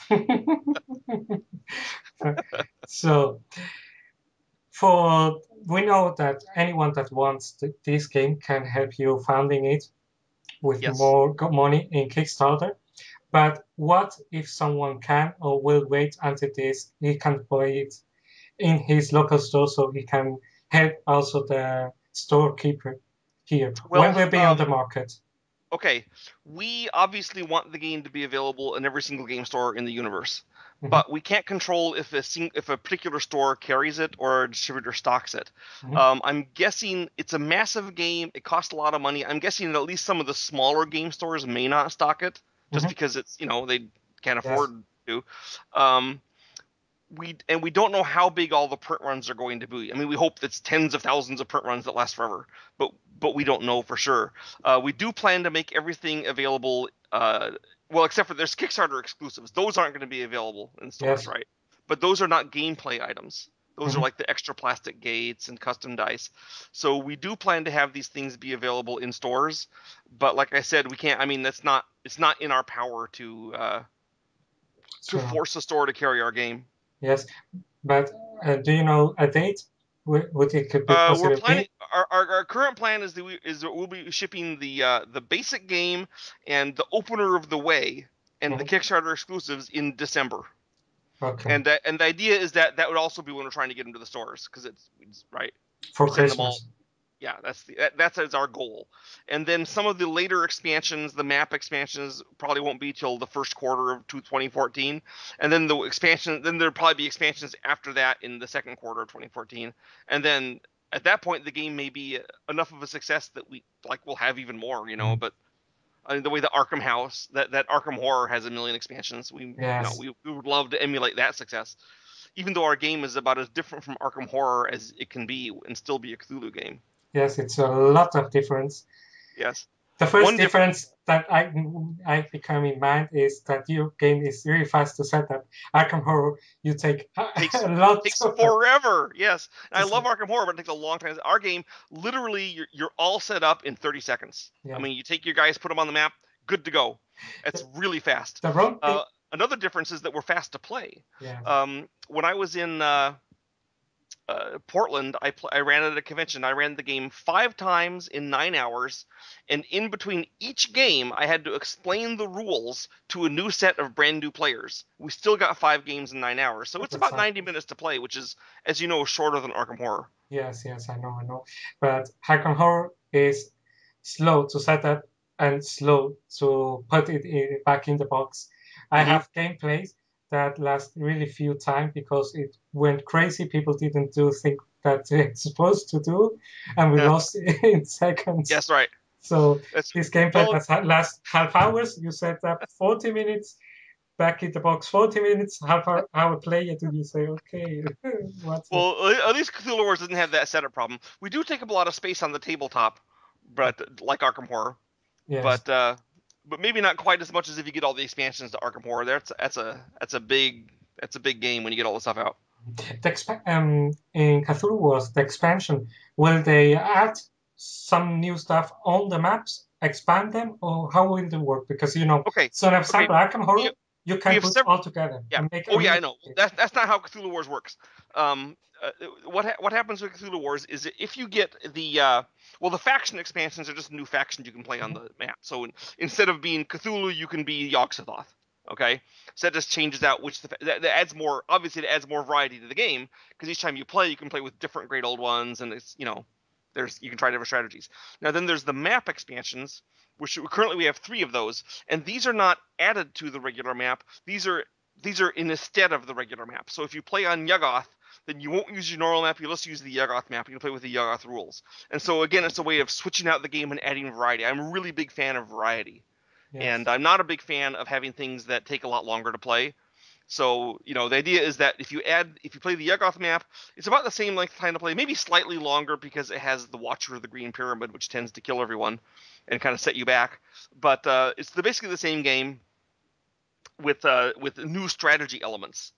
Speaker 3: we know that anyone that wants this game can help you funding it with more money in Kickstarter. But what if someone can or will wait until he can play it in his local store, so he can help also the storekeeper here? When will it be on the market?
Speaker 4: Okay, we obviously want the game to be available in every single game store in the universe, but we can't control if a particular store carries it or a distributor stocks it. I'm guessing it's a massive game. It costs a lot of money. I'm guessing that at least some of the smaller game stores may not stock it, just because it's they can't afford to. We don't know how big all the print runs are going to be. I mean, we hope that's tens of thousands of print runs that last forever, but we don't know for sure. We do plan to make everything available, well, except for there's Kickstarter exclusives. Those aren't going to be available in stores, right? But those are not gameplay items. Those are like the extra plastic gates and custom dice. So we do plan to have these things be available in stores, but like I said, we can't. I mean, it's not in our power to force a store to carry our game.
Speaker 3: Yes, but do you know a date? Would it could be possible?
Speaker 4: We're planning. Our current plan is that we'll be shipping the basic game and the opener of the way and the Kickstarter exclusives in December.
Speaker 3: Okay.
Speaker 4: And the idea is that would also be when we're trying to get them to the stores, because it's right
Speaker 3: for
Speaker 4: send them all.
Speaker 3: Christmas.
Speaker 4: Yeah, that's our goal. And then some of the later expansions, the map expansions, probably won't be till the first quarter of 2014. And then there'll probably be expansions after that in the second quarter of 2014. And then at that point, the game may be enough of a success that we'll have even more, you know. But I mean, the way the Arkham House, that Arkham Horror has 1 million expansions, we would love to emulate that success. Even though our game is about as different from Arkham Horror as it can be and still be a Cthulhu game.
Speaker 3: Yes, it's a lot of difference.
Speaker 4: Yes.
Speaker 3: The first difference that I become in mind is that your game is really fast to set up. Arkham Horror, you take
Speaker 4: takes
Speaker 3: of
Speaker 4: forever. Yes, and I love Arkham Horror, but it takes a long time. Our game, literally, you're all set up in 30 seconds. Yeah. I mean, you take your guys, put them on the map, good to go. It's really fast. Another difference is that we're fast to play.
Speaker 3: Yeah.
Speaker 4: When I was in Portland, I ran at a convention. I ran the game 5 times in 9 hours, and in between each game, I had to explain the rules to a new set of brand new players. We still got 5 games in 9 hours, so it's about 90 minutes to play, which is, as you know, shorter than Arkham Horror.
Speaker 3: Yes, I know. But Arkham Horror is slow to set up and slow to put it back in the box. I have gameplays that last really few time because it went crazy. People didn't do things that they're supposed to do, and we lost in seconds.
Speaker 4: Yes, right.
Speaker 3: So this gameplay that lasts half hours. You set up 40 minutes, back in the box 40 minutes, half hour play it, and you say, okay.
Speaker 4: At least Cthulhu Wars doesn't have that setup problem. We do take up a lot of space on the tabletop, but like Arkham Horror.
Speaker 3: Yes.
Speaker 4: But maybe not quite as much as if you get all the expansions to Arkham Horror. That's a big game when you get all the stuff out.
Speaker 3: In Cthulhu Wars, the expansion, will they add some new stuff on the maps, expand them, or how will it work? Because so for example, Arkham Horror, you can put all together.
Speaker 4: Yeah. I know. That's not how Cthulhu Wars works. What happens with Cthulhu Wars is if you get the faction expansions are just new factions you can play on the map. So instead of being Cthulhu, you can be Yogg-Sothoth. Okay, so that just changes out that adds more. Obviously, it adds more variety to the game because each time you can play with different great old ones, and it's you can try different strategies. Now then, there's the map expansions, which currently we have 3 of those, and these are not added to the regular map. These are in instead of the regular map. So if you play on Yuggoth, then you won't use your normal map. You'll just use the Yuggoth map. You can play with the Yuggoth rules. And so again, it's a way of switching out the game and adding variety. I'm a really big fan of variety. Yes. And I'm not a big fan of having things that take a lot longer to play. So, the idea is that if you play the Yuggoth map, it's about the same length of time to play, maybe slightly longer because it has the Watcher of the Green Pyramid, which tends to kill everyone and kind of set you back. But it's basically the same game with new strategy elements.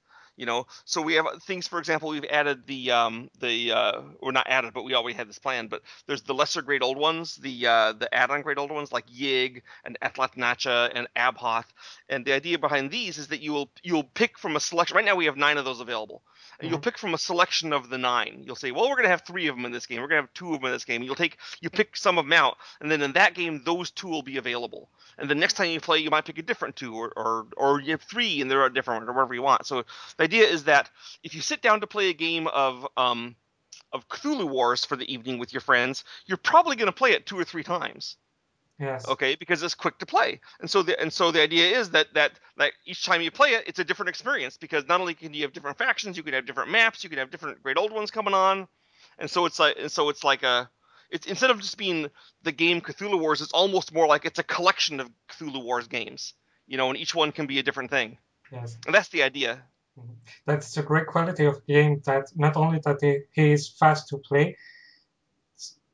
Speaker 4: So we have things, for example, we've added or not added, but we already had this plan, but there's the lesser great old ones, the add-on great old ones like Yig and Atlatnacha and Abhoth. And the idea behind these is that you'll pick from a selection. Right now we have 9 of those available. And you'll pick from a selection of the 9. You'll say, well, we're going to have 3 of them in this game. We're going to have 2 of them in this game. You pick some of them out, and then in that game, those 2 will be available. And the next time you play, you might pick a different 2, or you have 3 and they're a different one, or whatever you want. So the idea is that if you sit down to play a game of Cthulhu Wars for the evening with your friends, you're probably going to play it 2 or 3 times.
Speaker 3: Yes.
Speaker 4: Okay, because it's quick to play, and so the idea is that each time you play it, it's a different experience because not only can you have different factions, you can have different maps, you can have different great old ones coming on, and so it's instead of just being the game Cthulhu Wars, it's almost more like it's a collection of Cthulhu Wars games, and each one can be a different thing.
Speaker 3: Yes.
Speaker 4: And that's the idea.
Speaker 3: That's a great quality of game that not only that he is fast to play.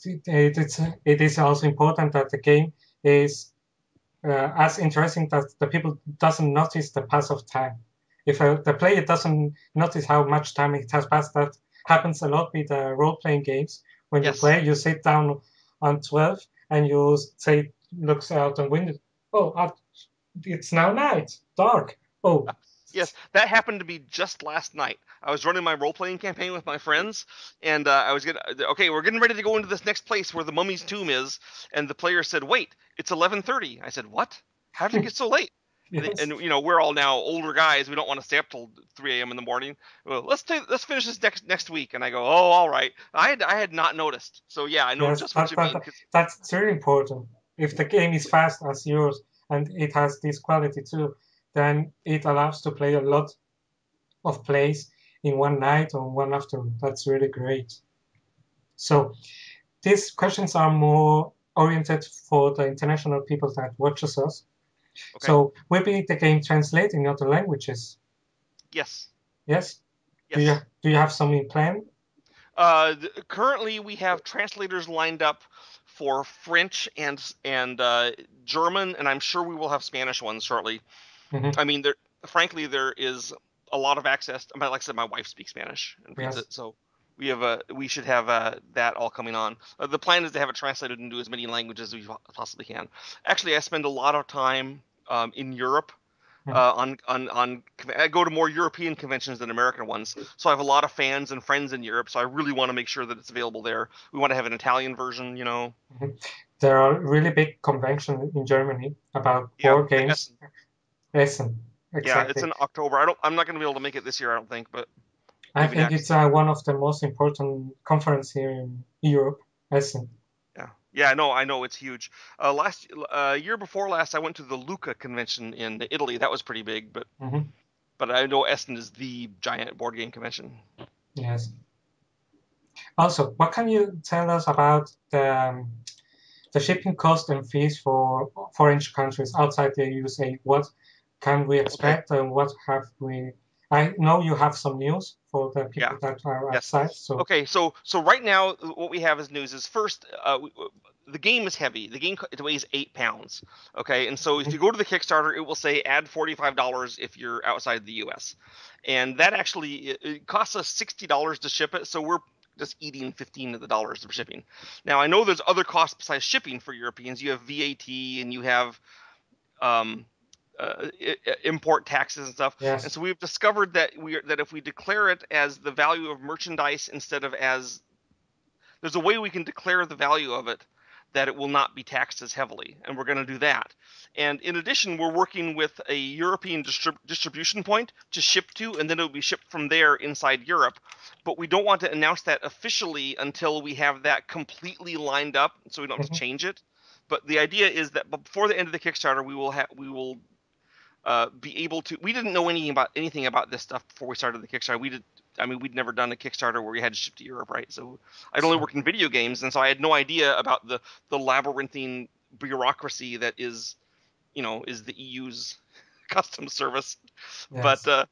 Speaker 3: It is also important that the game is as interesting that the people doesn't notice the pass of time. If the player doesn't notice how much time it has passed, that happens a lot with role-playing games. When you
Speaker 4: Yes.
Speaker 3: play, you sit down on 12 and you say, looks out the window. Oh, it's now night, dark. Oh,
Speaker 4: Yes, that happened to me just last night. I was running my role-playing campaign with my friends, and we're getting ready to go into this next place where the mummy's tomb is, and the player said, "Wait, it's 11:30." I said, "What? How did it get so late?"
Speaker 3: yes.
Speaker 4: And we're all now older guys. We don't want to stay up till 3 a.m. in the morning. Well, let's finish this next week. And I go, "Oh, all right." I had not noticed. So yeah, I know
Speaker 3: Yes,
Speaker 4: just what you mean.
Speaker 3: that's very important. If the game is fast as yours and it has this quality too, then it allows to play a lot of plays in one night or one afternoon. That's really great. So these questions are more oriented for the international people that watches us.
Speaker 4: Okay.
Speaker 3: So will be the game translated in other languages?
Speaker 4: Yes.
Speaker 3: Yes.
Speaker 4: Yes.
Speaker 3: Do you have some in plan?
Speaker 4: Currently, we have translators lined up for French and German, and I'm sure we will have Spanish ones shortly.
Speaker 3: Mhm.
Speaker 4: I mean, frankly, there is a lot of access. Like I said, my wife speaks Spanish and reads
Speaker 3: Yes.
Speaker 4: it, so we should have that all coming on. The plan is to have it translated into as many languages as we possibly can. Actually, I spend a lot of time in Europe. I go to more European conventions than American ones, so I have a lot of fans and friends in Europe. So I really want to make sure that it's available there. We want to have an Italian version,
Speaker 3: Mhm. There are really big conventions in Germany about
Speaker 4: Yeah,
Speaker 3: board
Speaker 4: the
Speaker 3: games.
Speaker 4: Essen.
Speaker 3: Essen,
Speaker 4: Yeah, it's
Speaker 3: exactly.
Speaker 4: in October. I'm not going to be able to make it this year, I don't think, but
Speaker 3: I
Speaker 4: maybe
Speaker 3: think it's
Speaker 4: next.
Speaker 3: one of the most important conference here in Europe, Essen.
Speaker 4: Yeah, I know it's huge. Last year before last, I went to the Lucca convention in Italy. That was pretty big,
Speaker 3: Mhm.
Speaker 4: but I know Essen is the giant board game convention.
Speaker 3: Yes. Also, what can you tell us about the shipping cost and fees for foreign countries outside the USA? What can we
Speaker 4: Okay.
Speaker 3: expect and what have we? I know you have some news for the
Speaker 4: Yeah.
Speaker 3: people that are
Speaker 4: Yes.
Speaker 3: outside. So
Speaker 4: Okay. So right now, what we have as news is first, the game is heavy. The game it weighs 8 pounds. Okay. And so if you go to the Kickstarter, it will say add $45 if you're outside the U.S. And that actually it costs us $60 to ship it. So we're just eating 15 of the dollars of shipping. Now I know there's other costs besides shipping for Europeans. You have VAT and you have um, import taxes and stuff. And
Speaker 3: yes,
Speaker 4: so we've discovered that if we declare it as the value of merchandise instead of as there's a way we can declare the value of it that it will not be taxed as heavily, and we're going to do that. And in addition, we're working with a European distribution point to ship to, and then it'll be shipped from there inside Europe. But we don't want to announce that officially until we have that completely lined up, so we don't have to
Speaker 3: mhm,
Speaker 4: change it. But the idea is that before the end of the Kickstarter, we will be able to. We didn't know anything about this stuff before we started the Kickstarter. We'd never done a Kickstarter where we had to ship to Europe, right? So I'd only
Speaker 3: so,
Speaker 4: worked in video games, and so I had no idea about the labyrinthine bureaucracy that is the EU's customs service. But
Speaker 3: yes.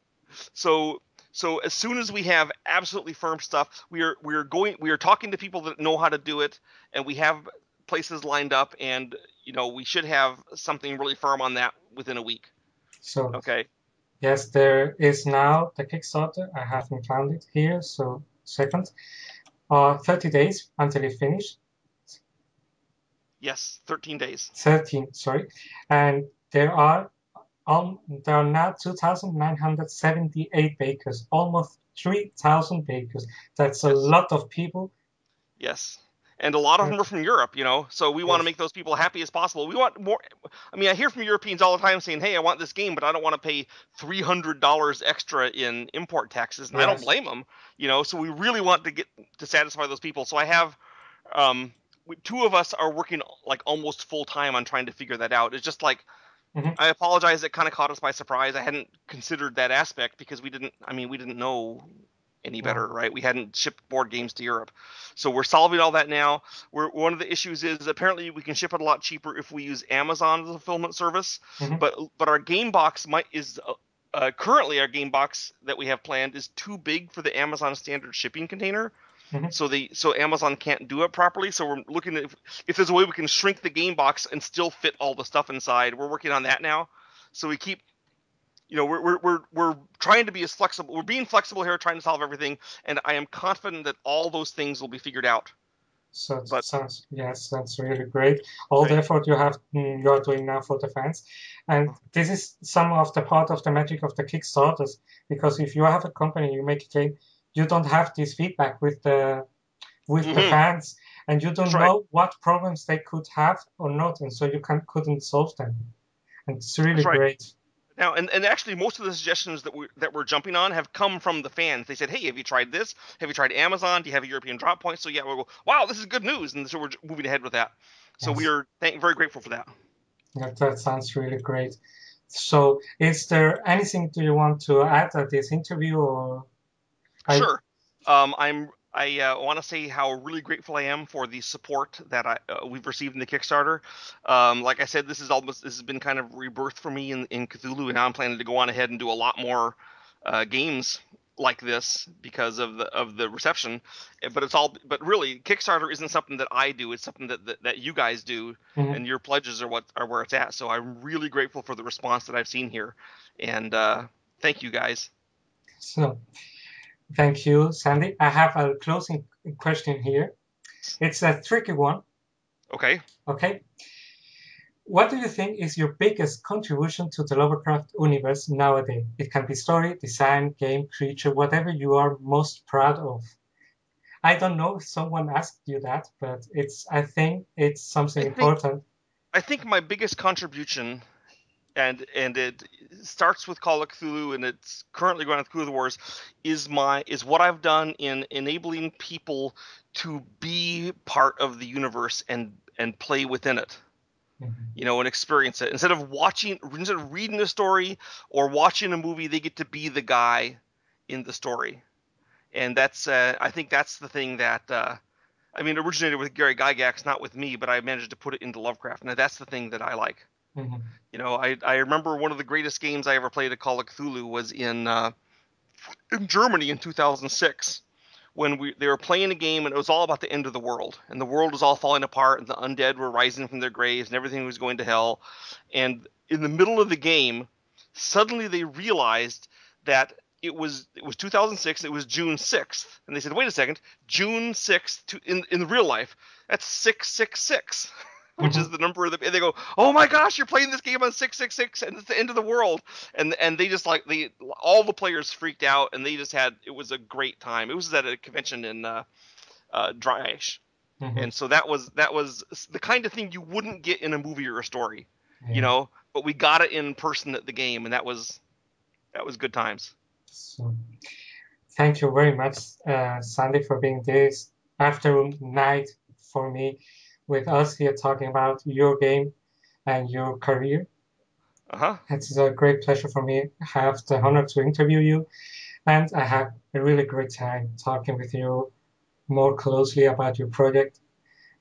Speaker 4: so as soon as we have absolutely firm stuff, we are talking to people that know how to do it, and we have places lined up, and we should have something really firm on that within a week.
Speaker 3: So
Speaker 4: Okay.
Speaker 3: yes, there is now the Kickstarter. I haven't found it here. So second, 30 days until it finished.
Speaker 4: Yes, 13 days.
Speaker 3: 13, sorry, and there are now 2,978 bakers, almost 3,000 bakers. That's a
Speaker 4: Yes.
Speaker 3: lot of people.
Speaker 4: Yes. And a lot of them are from Europe, so we want to
Speaker 3: Yes,
Speaker 4: make those people happy as possible. We want more. I mean, I hear from Europeans all the time saying, "Hey, I want this game, but I don't want to pay $300 extra in import taxes," and I don't
Speaker 3: yes,
Speaker 4: blame them. So we really want to get to satisfy those people. So I have, two of us are working like almost full time on trying to figure that out. It's just like
Speaker 3: mhm,
Speaker 4: I apologize. It kind of caught us by surprise. I hadn't considered that aspect because we didn't know any
Speaker 3: yeah,
Speaker 4: better, right? We hadn't shipped board games to Europe. So we're solving all that now. One of the issues is apparently we can ship it a lot cheaper if we use Amazon as a fulfillment service.
Speaker 3: mhm,
Speaker 4: But our game box currently our game box that we have planned is too big for the Amazon standard shipping container.
Speaker 3: mhm.
Speaker 4: So Amazon can't do it properly. So we're looking at if there's a way we can shrink the game box and still fit all the stuff inside. We're working on that now. So we keep you know, we're trying to be as flexible. We're being flexible here, trying to solve everything, and I am confident that all those things will be figured out.
Speaker 3: So
Speaker 4: But
Speaker 3: sounds, yes, that's really great. All the effort you are doing now for the fans, and this is some of the part of the magic of the Kickstarters. Because if you have a company, you make a game, you don't have this feedback with the fans, and you don't know what problems they could have or not, and so you couldn't solve them. And it's really great.
Speaker 4: Now, and actually, most of the suggestions that we're jumping on have come from the fans. They said, "Hey, have you tried this? Have you tried Amazon? Do you have a European drop point?" So yeah, we'll go, "Wow, this is good news," and so we're moving ahead with that. So we are very grateful for that. That
Speaker 3: sounds really great. So, is there anything do you want to add at this interview? Or
Speaker 4: sure. I want to say how really grateful I am for the support that we've received in the Kickstarter. Like I said, this has been kind of rebirth for me in Cthulhu, and now I'm planning to go on ahead and do a lot more games like this because of the reception. But really, Kickstarter isn't something that I do; it's something that you guys do, and your pledges are where it's at. So I'm really grateful for the response that I've seen here, and thank you guys.
Speaker 3: So. Thank you, Sandy. I have a closing question here. It's a tricky one.
Speaker 4: Okay.
Speaker 3: Okay. What do you think is your biggest contribution to the Lovecraft universe nowadays? It can be story, design, game, creature, whatever you are most proud of. I don't know if someone asked you that, but I think it's something important.
Speaker 4: I think my biggest contribution, and it starts with Call of Cthulhu, and it's currently going on Cthulhu Wars, is what I've done in enabling people to be part of the universe and play within it, you know, and experience it. Instead of reading a story or watching a movie, they get to be the guy in the story, and that's I think that's the thing that originated with Gary Gygax, not with me, but I managed to put it into Lovecraft, and that's the thing that I like. You know, I remember one of the greatest games I ever played at Call of Cthulhu was in Germany in 2006 when they were playing a game, and it was all about the end of the world, and the world was all falling apart, and the undead were rising from their graves, and everything was going to hell. And in the middle of the game, suddenly they realized that it was 2006. It was June 6th, and they said, "Wait a second, June 6th in real life, that's 666." Which is the number of and they go, "Oh my gosh, you're playing this game on 666, and it's the end of the world." And they just all the players freaked out, and it was a great time. It was at a convention in Dry-ish. And so that was the kind of thing you wouldn't get in a movie or a story, you know. But we got it in person at the game, and that was good times.
Speaker 3: So, thank you very much, Sandy, for being this afternoon night for me. With us here talking about your game and your career. It's a great pleasure for me. I have the honor to interview you, and I had a really great time talking with you more closely about your project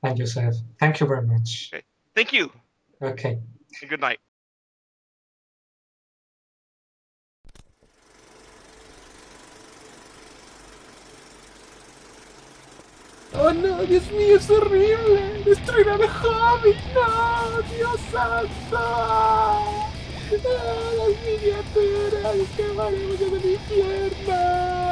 Speaker 3: and yourself. Thank you very much.
Speaker 4: Okay. Thank you.
Speaker 3: Okay.
Speaker 4: And good night.
Speaker 5: ¡Oh no, Dios mío, es horrible! ¡Destruir a mi hobby! ¡No, Dios santo! ¡Ah, las miniaturas! ¡Es que haremos en el infierno!